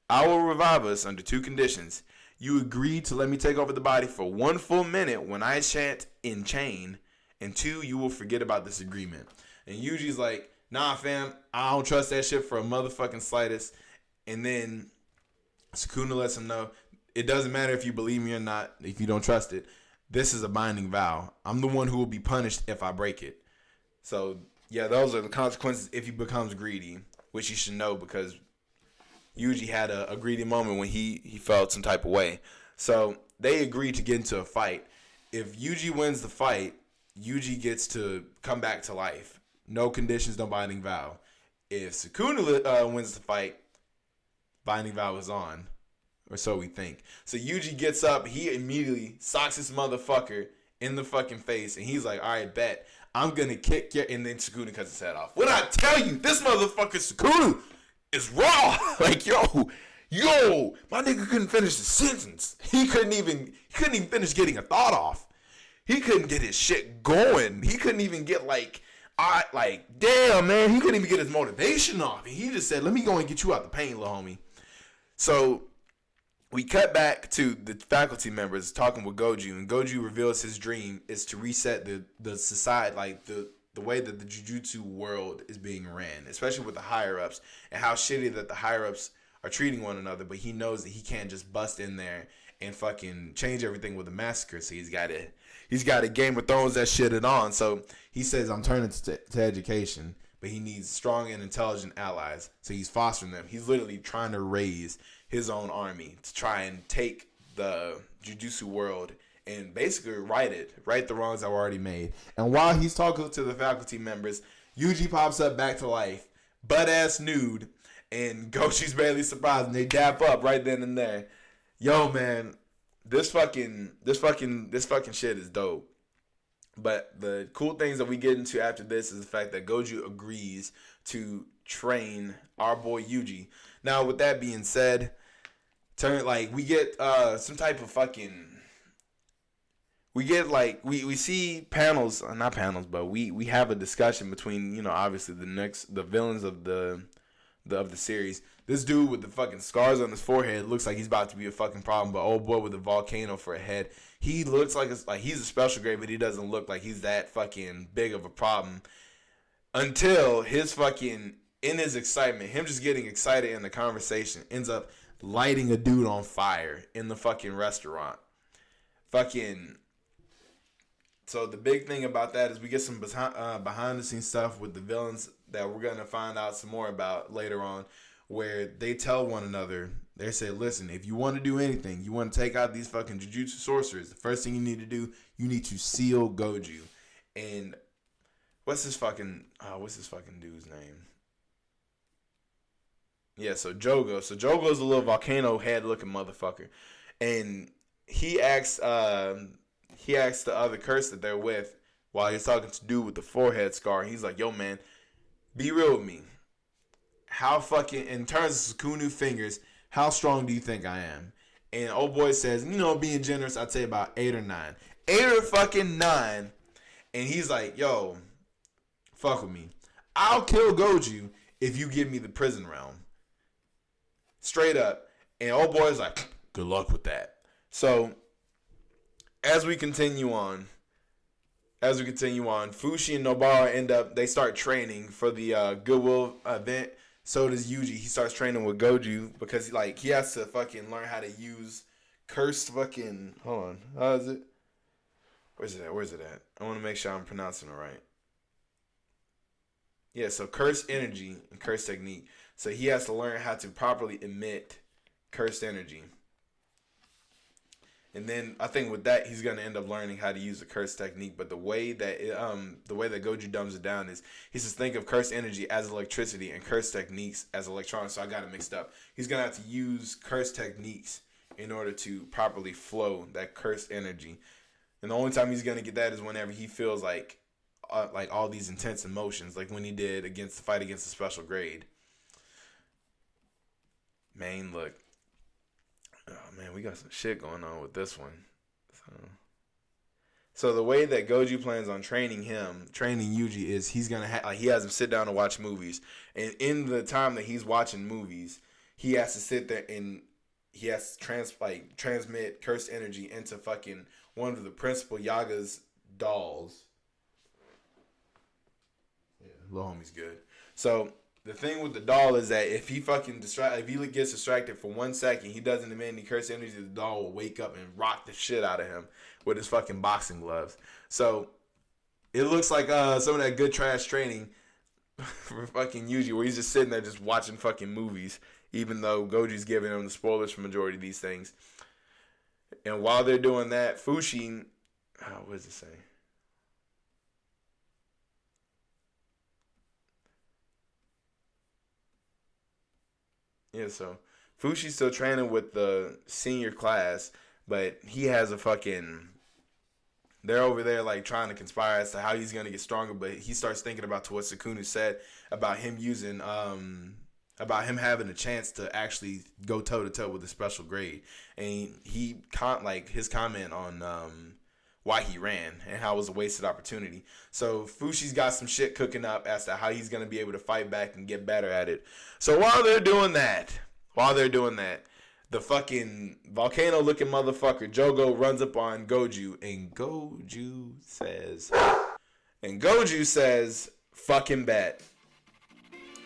I will revive us under two conditions. You agree to let me take over the body for 1 full minute when I chant in chain. And 2, you will forget about this agreement. And Yuji's like, nah, fam, I don't trust that shit for a motherfucking slightest. And then Sukuna lets him know, it doesn't matter if you believe me or not, if you don't trust it. This is a binding vow. I'm the one who will be punished if I break it. So, yeah, those are the consequences if he becomes greedy, which you should know because Yuji had a greedy moment when he felt some type of way. So they agreed to get into a fight. If Yuji wins the fight, Yuji gets to come back to life. No conditions, no binding vow. If Sukuna wins the fight, binding vow is on. Or so we think. So Yuji gets up. He immediately socks this motherfucker in the fucking face. And he's like, all right, bet. I'm going to kick your... And then Sukuna cuts his head off. When I tell you, this motherfucker Sukuna is raw. Like, yo, my nigga couldn't finish the sentence. He couldn't even finish getting a thought off. He couldn't get his shit going. He couldn't even get damn, man. He couldn't even get his motivation off. And he just said, let me go and get you out the pain, little homie. So we cut back to the faculty members talking with Goju, and Goju reveals his dream is to reset the society, like the way that the jujutsu world is being ran, especially with the higher-ups, and how shitty that the higher-ups are treating one another, but he knows that he can't just bust in there and fucking change everything with a massacre, so he's got to Game of Thrones that shit it on. So he says, I'm turning to education, but he needs strong and intelligent allies, so he's fostering them. He's literally trying to raise his own army to try and take the jujutsu world and basically right the wrongs that were already made. And while he's talking to the faculty members, Yuji pops up back to life, butt-ass nude, and Goshi's barely surprised, and they dap up right then and there. Yo, man, this fucking shit is dope. But the cool things that we get into after this is the fact that Goju agrees to train our boy Yuji. Now, with that being said, we get some type of fucking... We get we see panels, not panels, but we have a discussion between, obviously the villains of the series. This dude with the fucking scars on his forehead looks like he's about to be a fucking problem, but old boy with a volcano for a head, he looks like he's a special grade, but he doesn't look like he's that fucking big of a problem until his fucking, in his excitement, him just getting excited in the conversation ends up lighting a dude on fire in the fucking restaurant. So the big thing about that is we get some behind the scenes stuff with the villains that we're going to find out some more about later on, where they tell one another, they say, listen, if you want to do anything, you want to take out these fucking jujutsu sorcerers, the first thing you need to do, you need to seal Goju. And what's this fucking dude's name? Yeah, so Jogo. So Jogo's a little volcano head looking motherfucker. And he asks the other curse that they're with while he's talking to dude with the forehead scar. He's like, yo, man, be real with me. How fucking, in terms of Sukunu fingers, how strong do you think I am? And old boy says, being generous, I'd say about 8 or 9. 8 or fucking 9. And he's like, yo, fuck with me. I'll kill Goju if you give me the prison realm. straight up. And old boy's like, good luck with that. So as we continue on, Fushi and Nobara they start training for the Goodwill event. So does Yuji. He starts training with Goju because he has to fucking learn how to use cursed fucking, hold on, how is it? Where's it at? I want to make sure I'm pronouncing it right. Yeah, so cursed energy and cursed technique. So he has to learn how to properly emit cursed energy. And then I think with that, he's gonna end up learning how to use the curse technique. But the way that Goju dumbs it down is he says think of curse energy as electricity and curse techniques as electronics. So I got it mixed up. He's gonna have to use curse techniques in order to properly flow that cursed energy. And the only time he's gonna get that is whenever he feels like all these intense emotions, like when he did against the fight against the special grade. Man, look. Oh man, we got some shit going on with this one. So the way that Goju plans on training Yuji is he's gonna he has him sit down and watch movies, and in the time that he's watching movies, he has to sit there and he has to transmit cursed energy into fucking one of the principal Yaga's dolls. Yeah, little homie's good. So the thing with the doll is that if he gets distracted for 1 second, he doesn't emit any curse energy, the doll will wake up and rock the shit out of him with his fucking boxing gloves. So it looks like some of that good trash training for fucking Yuji, where he's just sitting there just watching fucking movies, even though Goju's giving him the spoilers for majority of these things. And while they're doing that, Fushi, what does it say? Yeah, so Fushi's still training with the senior class, but he has they're over there trying to conspire as to how he's gonna get stronger, but he starts thinking about what Sukunu said about him about him having a chance to actually go toe to toe with the special grade, and his comment on why he ran and how it was a wasted opportunity. So Fushi's got some shit cooking up as to how he's going to be able to fight back and get better at it. So while they're doing that, the fucking volcano-looking motherfucker Jogo runs up on Goju, and Goju says, fucking bet.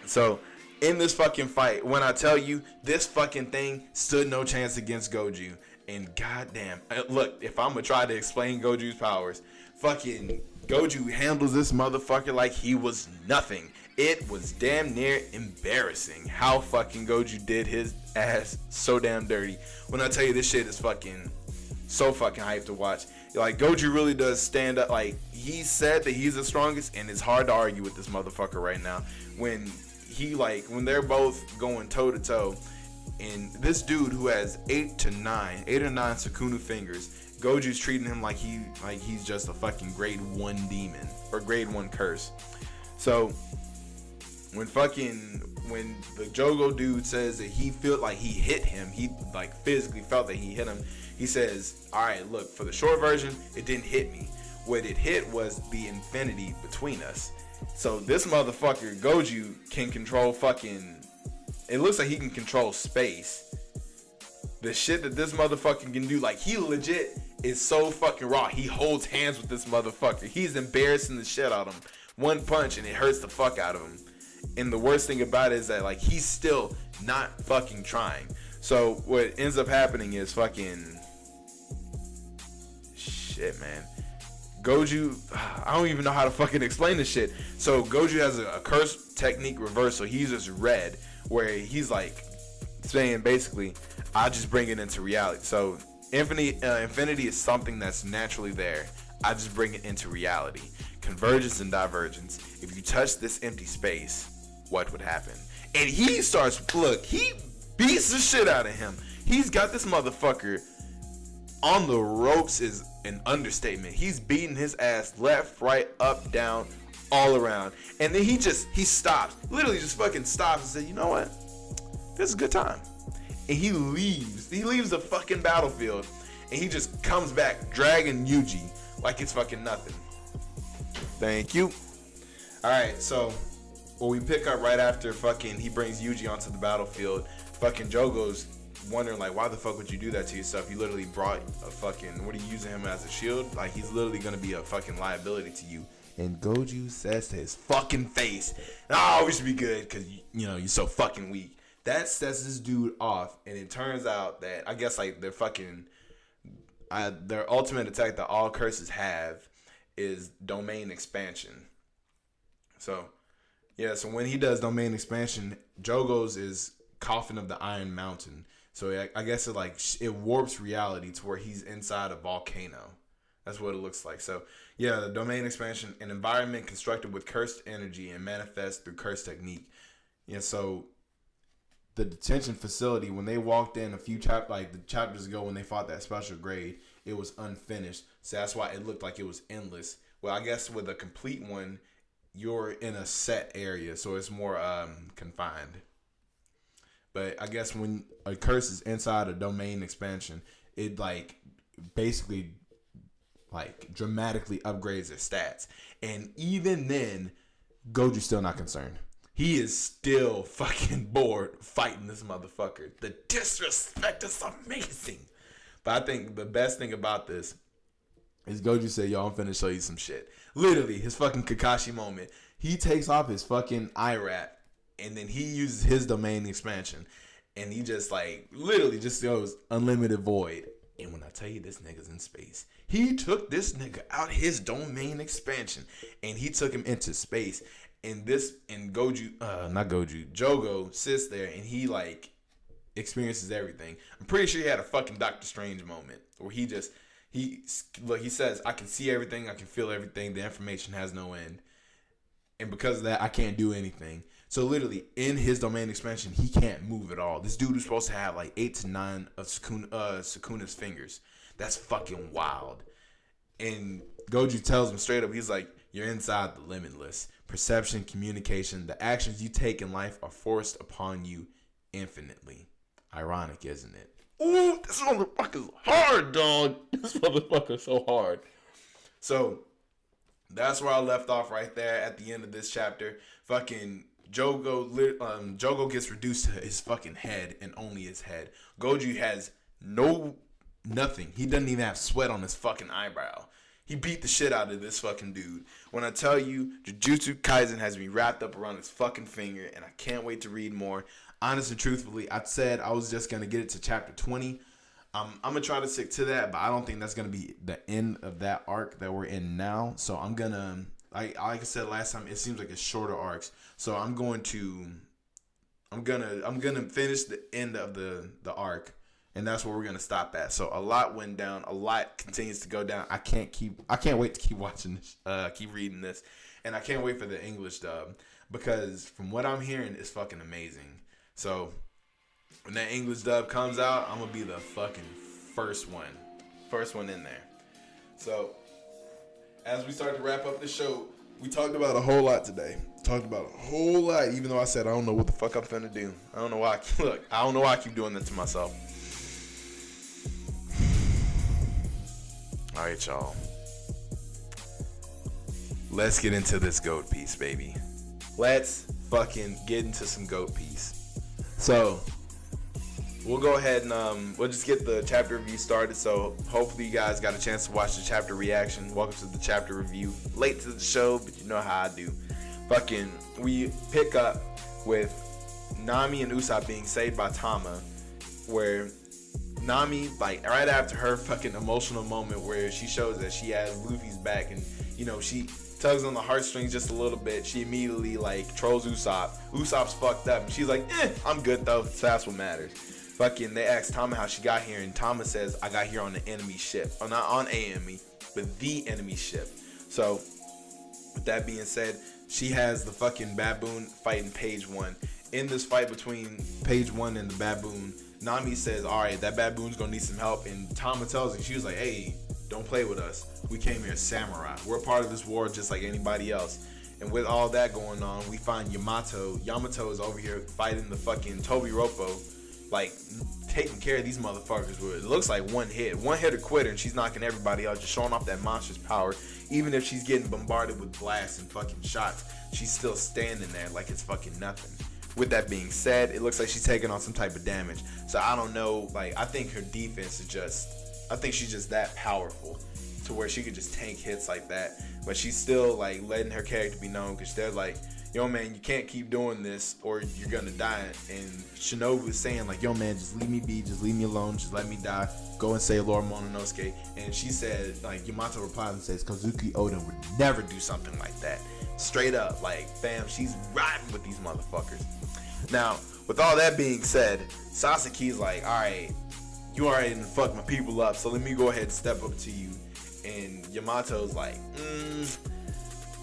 So in this fucking fight, when I tell you, this fucking thing stood no chance against Goju. And goddamn, look, if I'm gonna try to explain Goju's powers, fucking Goju handles this motherfucker like he was nothing. It was damn near embarrassing how fucking Goju did his ass so damn dirty. When I tell you this shit is fucking so fucking hyped to watch. Goju really does stand up. He said that he's the strongest, and it's hard to argue with this motherfucker right now. When they're both going toe to toe, and this dude who has 8 or 9 Sukunu fingers, Goju's treating him like he's just a fucking grade 1 demon or grade 1 curse. So when the Jogo dude says that he felt like he hit him, he physically felt that he hit him. He says, "All right, look, for the short version, it didn't hit me. What it hit was the infinity between us." So this motherfucker Goju can control fucking. It looks like he can control space. The shit that this motherfucker can do, he legit is so fucking raw. He holds hands with this motherfucker. He's embarrassing the shit out of him. One punch and it hurts the fuck out of him. And the worst thing about it is that he's still not fucking trying. So what ends up happening is fucking shit, man. Goju, I don't even know how to fucking explain this shit. So Goju has a curse technique reversal. He's just red, where he's saying basically, I just bring it into reality. So infinity is something that's naturally there. I just bring it into reality. Convergence and divergence. If you touch this empty space, what would happen? And he he beats the shit out of him. He's got this motherfucker on the ropes is an understatement. He's beating his ass left, right, up, down, all around. And then he stops. Literally just fucking stops and says, you know what? This is a good time. And he leaves. He leaves the fucking battlefield. And he just comes back dragging Yuji like it's fucking nothing. Thank you. Alright, so we pick up right after he brings Yuji onto the battlefield. fucking Jogo's wondering like, why the fuck would you do that to yourself? You literally brought a fucking, what are you using him as a shield? Like, he's literally gonna be a fucking liability to you. And Goju says to his fucking face, oh, we should be good because you know you're so fucking weak. That sets this dude off, and it turns out that I guess like their fucking their ultimate attack that all curses have is domain expansion. So yeah, so when he does domain expansion, Jogo's is Coffin of the Iron Mountain. So I guess it warps reality to where he's inside a volcano. That's what it looks like. So yeah, the domain expansion, an environment constructed with cursed energy and manifest through cursed technique. Yeah, so the detention facility, when they walked in a few chapters ago when they fought that special grade, it was unfinished. So that's why it looked like it was endless. Well, I guess with a complete one, you're in a set area, so it's more confined. But I guess when a curse is inside a domain expansion, it basically dramatically upgrades its stats. And even then, Goju's still not concerned. He is still fucking bored fighting this motherfucker. The disrespect is amazing. But I think the best thing about this is Goju said, yo, I'm finna show you some shit. Literally, his fucking Kakashi moment. He takes off his fucking eye wrap, and then he uses his domain expansion. And he just literally just goes unlimited void. And when I tell you this nigga's in space, he took this nigga out his domain expansion. And he took him into space. And Jogo sits there and he experiences everything. I'm pretty sure he had a fucking Doctor Strange moment where he says, I can see everything, I can feel everything, the information has no end. And because of that, I can't do anything. So literally, in his domain expansion, he can't move at all. This dude is supposed to have 8 to 9 of Sukuna's fingers. That's fucking wild. And Goju tells him straight up, he's like, you're inside the limitless. Perception, communication, the actions you take in life are forced upon you infinitely. Ironic, isn't it? Ooh, this motherfucker's hard, dog. This motherfucker's so hard. So, that's where I left off right there at the end of this chapter. Fucking Jogo gets reduced to his fucking head and only his head. Goju has nothing. He doesn't even have sweat on his fucking eyebrow. He beat the shit out of this fucking dude. When I tell you, Jujutsu Kaisen has me wrapped up around his fucking finger, and I can't wait to read more. Honest and truthfully, I said I was just going to get it to chapter 20. I'm going to try to stick to that, but I don't think that's going to be the end of that arc that we're in now. So I'm going to, like I said last time, it seems like it's shorter arcs. So I'm going to finish the end of the arc. And that's where we're gonna stop at. So a lot went down. A lot continues to go down. I can't wait to keep watching this, keep reading this, and I can't wait for the English dub because from what I'm hearing, it's fucking amazing. So when that English dub comes out, I'm gonna be the fucking first one in there. So as we start to wrap up the show, we talked about a whole lot today. Even though I said I don't know what the fuck I'm finna do. I don't know why. I don't know why I keep doing that to myself. All right, y'all. Let's get into this goat piece, baby. Let's fucking get into some goat piece. So, we'll go ahead and we'll just get the chapter review started. So, hopefully you guys got a chance to watch the chapter reaction. Welcome to the chapter review. Late to the show, but you know how I do. Fucking, we pick up with Nami and Usopp being saved by Tama, where Nami, right after her fucking emotional moment where she shows that she has Luffy's back and, she tugs on the heartstrings just a little bit, she immediately, trolls Usopp. Usopp's fucked up and she's like, I'm good though, so that's what matters. Fucking, they ask Tama how she got here and Tama says, I got here on the enemy ship. Or not on a enemy, but the enemy ship. So, with that being said, she has the fucking baboon fighting Page 1. In this fight between Page 1 and the baboon, Nami says, alright, that baboon's gonna need some help. And Tama tells her, she was like, hey, don't play with us. We came here as samurai. We're part of this war just like anybody else. And with all that going on, we find Yamato. Yamato is over here fighting the fucking Tobiropo, taking care of these motherfuckers with, it looks like one hitter quitter, and she's knocking everybody out, just showing off that monster's power. Even if she's getting bombarded with blasts and fucking shots, she's still standing there like it's fucking nothing. with that being said, it looks like she's taking on some type of damage. So I don't know. Like, I think her defense is I think she's just that powerful to where she could just tank hits like that. But she's still like letting her character be known, because they're like, yo man, you can't keep doing this or you're gonna die. And Shinobu is saying like, yo man, just leave me be, just leave me alone, just let me die. Go and save Lord Mononosuke. And she said, like, Yamato replies and says, Kozuki Oden would never do something like that. Straight up, like, fam, she's riding with these motherfuckers. Now, with all that being said, Sasaki's like, alright, you already done fucked my people up, so let me go ahead and step up to you. And Yamato's like,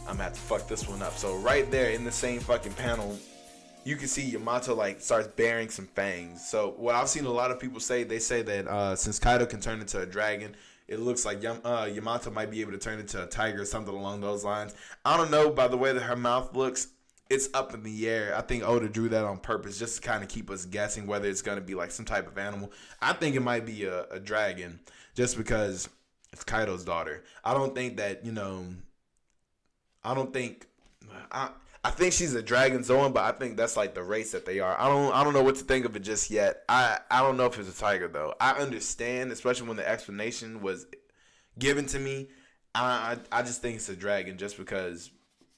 I'm gonna have to fuck this one up. So right there in the same fucking panel, you can see Yamato like starts bearing some fangs. So what I've seen a lot of people say, they say that since Kaido can turn into a dragon, it looks like Yamato might be able to turn into a tiger or something along those lines. I don't know, by the way that her mouth looks, it's up in the air. I think Oda drew that on purpose just to kind of keep us guessing whether it's going to be like some type of animal. I think it might be a dragon just because it's Kaido's daughter. I don't think that, I think she's a dragon Zoan, but I think that's like the race that they are. I don't know what to think of it just yet. I don't know if it's a tiger though. I understand, especially when the explanation was given to me. I just think it's a dragon just because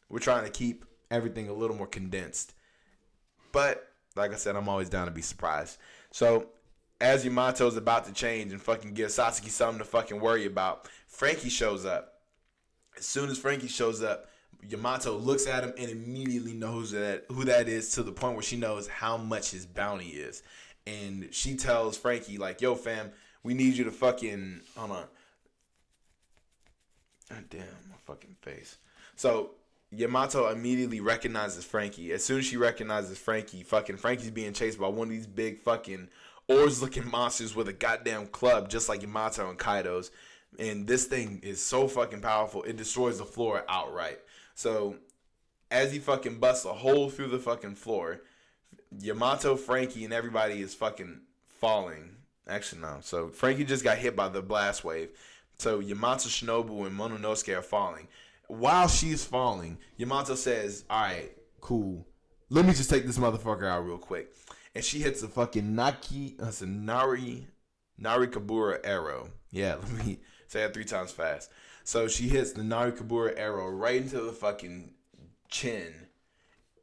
we're trying to keep everything a little more condensed. But like I said, I'm always down to be surprised. So as Yamato's about to change and fucking give Sasuke something to fucking worry about, Frankie shows up. As soon as Frankie shows up, Yamato looks at him and immediately knows who that is, to the point where she knows how much his bounty is. And she tells Frankie, like, yo, fam, we need you to fucking... Hold on. God damn, my fucking face. So, Yamato immediately recognizes Frankie. As soon as she recognizes Frankie, fucking Frankie's being chased by one of these big fucking oars-looking monsters with a goddamn club, just like Yamato and Kaido's. And this thing is so fucking powerful, it destroys the floor outright. So, as he fucking busts a hole through the fucking floor, Yamato, Frankie, and everybody is fucking falling. Actually, no. So, Frankie just got hit by the blast wave. So, Yamato, Shinobu, and Mononosuke are falling. While she's falling, Yamato says, alright, cool. Let me just take this motherfucker out real quick. And she hits a fucking Narikabura arrow. Yeah, let me say that 3 times fast. So she hits the Narikabura arrow right into the fucking chin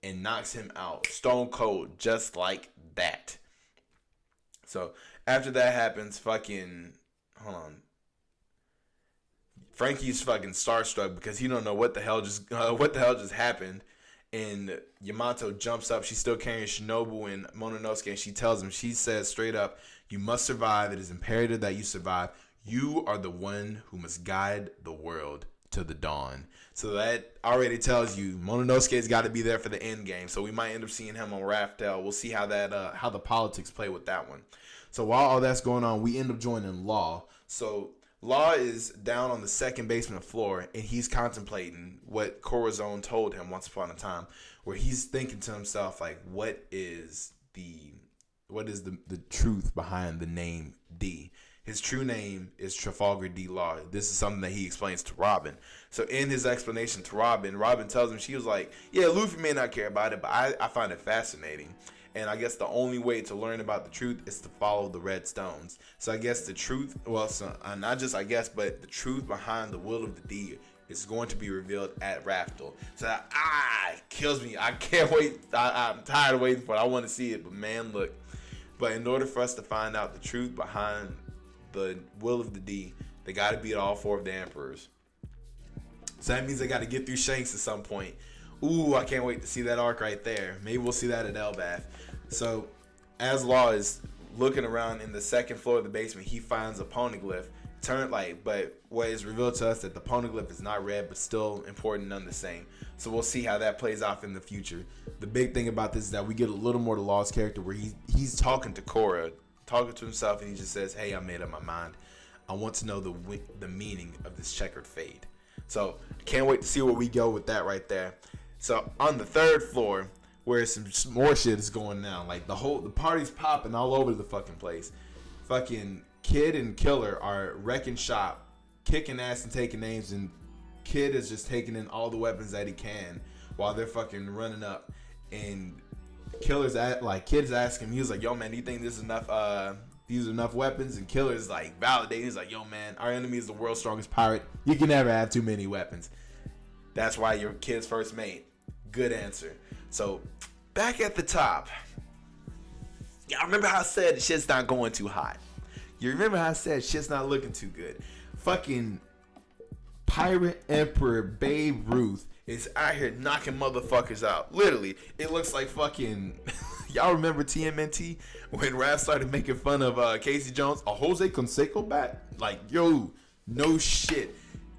and knocks him out. Stone cold, just like that. So after that happens, fucking, hold on. Frankie's fucking starstruck because he don't know what the hell just happened. And Yamato jumps up. She's still carrying Shinobu and Mononosuke, and she tells him, she says straight up, you must survive. It is imperative that you survive. You are the one who must guide the world to the dawn. So that already tells you Mononosuke's got to be there for the end game. So we might end up seeing him on Raftel. We'll see how how the politics play with that one. So while all that's going on, we end up joining Law. So Law is down on the second basement floor, and he's contemplating what Corazon told him once upon a time, where he's thinking to himself, like, what is the truth behind the name D? His true name is Trafalgar D. Law. This is something that he explains to Robin. So in his explanation to Robin tells him, she was like, yeah, Luffy may not care about it, but I find it fascinating. And I guess the only way to learn about the truth is to follow the red stones. So I guess the truth, not just I guess, but the truth behind the will of the D is going to be revealed at Raftel. So that it kills me. I can't wait. I'm tired of waiting for it. I want to see it, but man, look. But in order for us to find out the truth behind the will of the D, they got to beat all 4 of the emperors. So that means they got to get through Shanks at some point. Ooh, I can't wait to see that arc right there. Maybe we'll see that at Elbaf. So as Law is looking around in the second floor of the basement, he finds a poneglyph. But what is revealed to us that the poneglyph is not red, but still important none the same. So we'll see how that plays off in the future. The big thing about this is that we get a little more to Law's character, where he's talking to Korra, talking to himself, and he just says, hey, I made up my mind. I want to know the meaning of this checkered fate. So can't wait to see where we go with that right there. So on the 3rd floor, where some more shit is going down, like the party's popping all over the fucking place. Fucking Kid and Killer are wrecking shop, kicking ass and taking names, and Kid is just taking in all the weapons that he can while they're fucking running up. And Kids ask him, he was like, yo man, do you think this is enough these are enough weapons? And Killer's like validating, he's like, yo man, our enemy is the world's strongest pirate. You can never have too many weapons. That's why your kid's first mate. Good answer. So back at the top. Y'all remember how I said shit's not going too hot? You remember how I said shit's not looking too good? Fucking Pirate Emperor Babe Ruth is out here knocking motherfuckers out. Literally, it looks like fucking. Y'all remember TMNT when Raph started making fun of Casey Jones? A Jose Canseco back? Like, yo, no shit.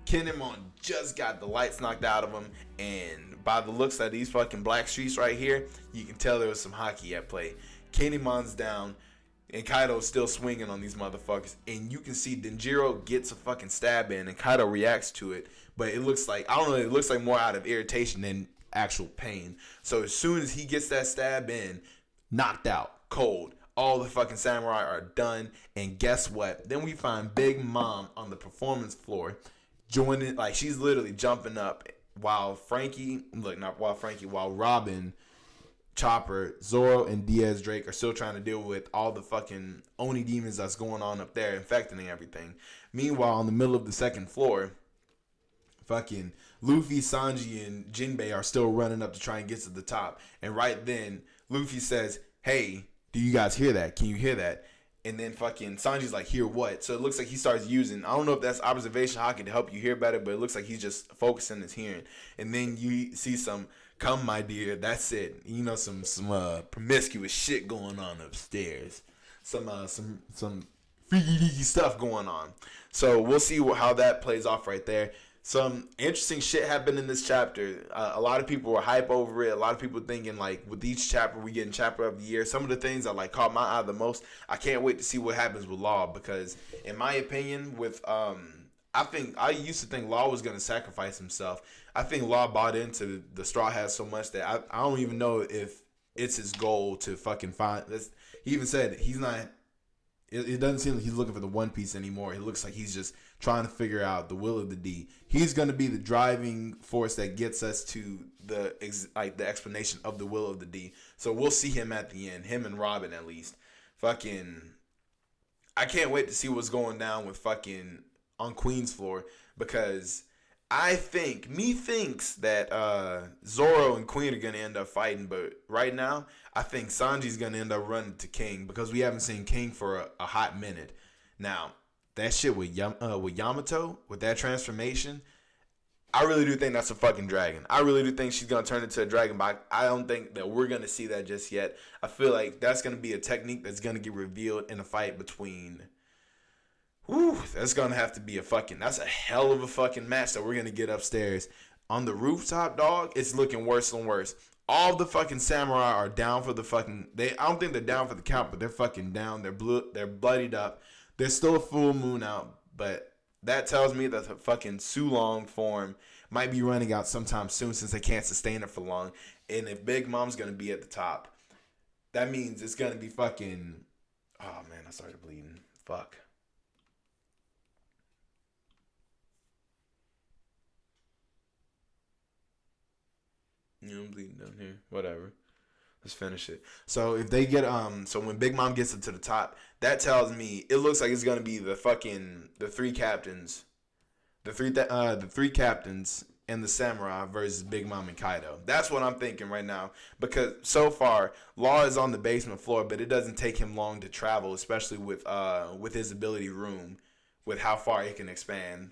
Kinemon just got the lights knocked out of him, and by the looks of these fucking black streets right here, you can tell there was some hockey at play. Kinemon's down, and Kaido's still swinging on these motherfuckers, and you can see Denjiro gets a fucking stab in, and Kaido reacts to it, but it looks like, I don't know, it looks like more out of irritation than actual pain. So as soon as he gets that stab in, knocked out, cold. All the fucking samurai are done, and guess what? Then we find Big Mom on the performance floor, joining, like she's literally jumping up while Robin, Chopper, Zoro, and Diaz Drake are still trying to deal with all the fucking Oni demons that's going on up there, infecting everything. Meanwhile, on the middle of the second floor, fucking Luffy, Sanji, and Jinbei are still running up to try and get to the top. And right then, Luffy says, hey, do you guys hear that? Can you hear that? And then fucking Sanji's like, hear what? So it looks like he starts using, I don't know if that's observation hockey to help you hear better, but it looks like he's just focusing his hearing. And then you see some, come my dear, that's it. You know, some promiscuous shit going on upstairs. Some freaky deaky stuff going on. So we'll see how that plays off right there. Some interesting shit happened in this chapter. A lot of people were hype over it. A lot of people thinking like with each chapter we getting chapter of the year. Some of the things that like caught my eye the most. I can't wait to see what happens with Law, because in my opinion with I used to think Law was gonna sacrifice himself. I think Law bought into the Straw Hats so much that I don't even know if it's his goal to fucking find this. He even said he's not. It doesn't seem like he's looking for the One Piece anymore. It looks like he's just trying to figure out the will of the D. He's going to be the driving force that gets us to the explanation of the will of the D. So we'll see him at the end. Him and Robin at least. Fucking, I can't wait to see what's going down with fucking on Queen's floor, because I think, thinks that Zoro and Queen are going to end up fighting, but right now, I think Sanji's going to end up running to King, because we haven't seen King for a hot minute. Now, that shit with Yamato, with that transformation, I really do think that's a fucking dragon. I really do think she's going to turn into a dragon, but I don't think that we're going to see that just yet. I feel like that's going to be a technique that's going to get revealed in a fight between... that's going to have to be that's a hell of a fucking match that we're going to get upstairs. On the rooftop, dog, it's looking worse and worse. All the fucking samurai are down for the fucking... I don't think they're down for the count, but they're fucking down. They're bloodied up. There's still a full moon out, but that tells me that the fucking Sulong form might be running out sometime soon, since they can't sustain it for long. And if Big Mom's going to be at the top, that means it's going to be fucking... Oh, man, I started bleeding. Fuck. You know, I'm bleeding down here. Whatever. Let's finish it. So if they get so when Big Mom gets it to the top, that tells me it looks like it's gonna be the three captains, the three captains and the samurai versus Big Mom and Kaido. That's what I'm thinking right now, because so far Law is on the basement floor, but it doesn't take him long to travel, especially with his ability room, with how far he can expand.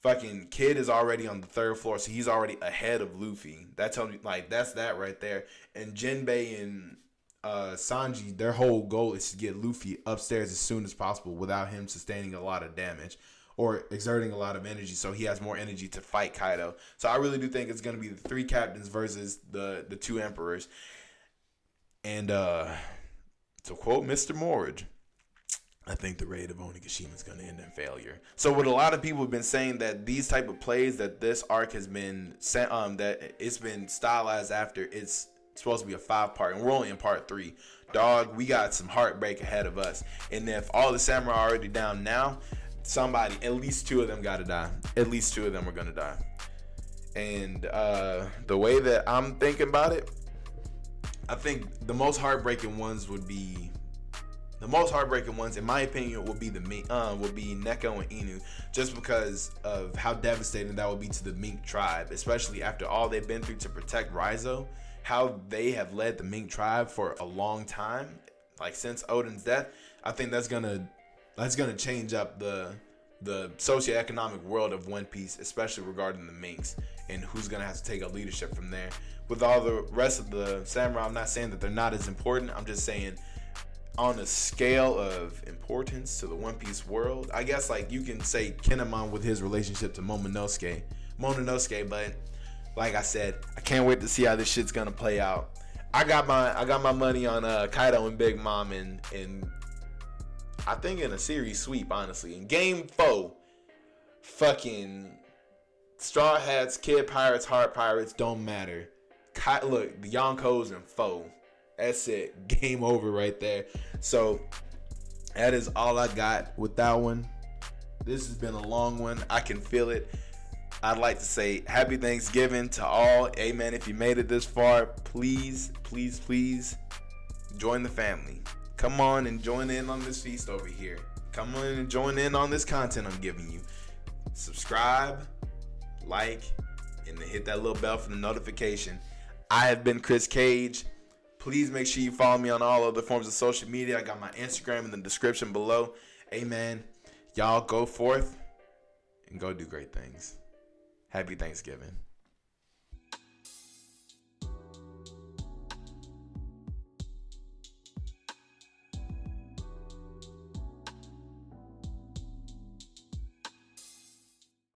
Fucking Kid is already on the third floor, so he's already ahead of Luffy. That tells me, like, that's that right there. And Jinbei and Sanji, their whole goal is to get Luffy upstairs as soon as possible without him sustaining a lot of damage or exerting a lot of energy, so he has more energy to fight Kaido. So I really do think it's going to be the three captains versus the two emperors. And to quote Mr. Morridge, I think the raid of Onigashima is going to end in failure. So what a lot of people have been saying, that these type of plays that this arc has been sent, that it's been stylized after, it's supposed to be a 5-part, and we're only in part 3. Dog, we got some heartbreak ahead of us. And if all the samurai are already down now, at least 2 of them got to die. At least 2 of them are going to die. And the way that I'm thinking about it, I think the most heartbreaking ones, in my opinion, would be Neko and Inu, just because of how devastating that would be to the mink tribe, especially after all they've been through to protect Raizo. How they have led the mink tribe for a long time, like since Odin's death. I think that's gonna change up the socioeconomic world of One Piece, especially regarding the minks and who's gonna have to take a leadership from there. With all the rest of the samurai, I'm not saying that they're not as important. I'm just saying on a scale of importance to the One Piece world, I guess like you can say Kinemon with his relationship to Momonosuke, but like I said, I can't wait to see how this shit's gonna play out. I got my money on Kaido and Big Mom in I think in a series sweep, honestly. In game 4, fucking Straw Hats, Kid Pirates, Heart Pirates, don't matter. Look, the Yonkos and 4. That's it. Game over right there. So that is all I got with that one. This has been a long one. I can feel it. I'd like to say happy Thanksgiving to all. Amen. If you made it this far, please, please, please join the family. Come on and join in on this feast over here. Come on and join in on this content I'm giving you. Subscribe, like, and hit that little bell for the notification. I have been Chris Cage. Please make sure you follow me on all other forms of social media. I got my Instagram in the description below. Amen. Y'all go forth and go do great things. Happy Thanksgiving.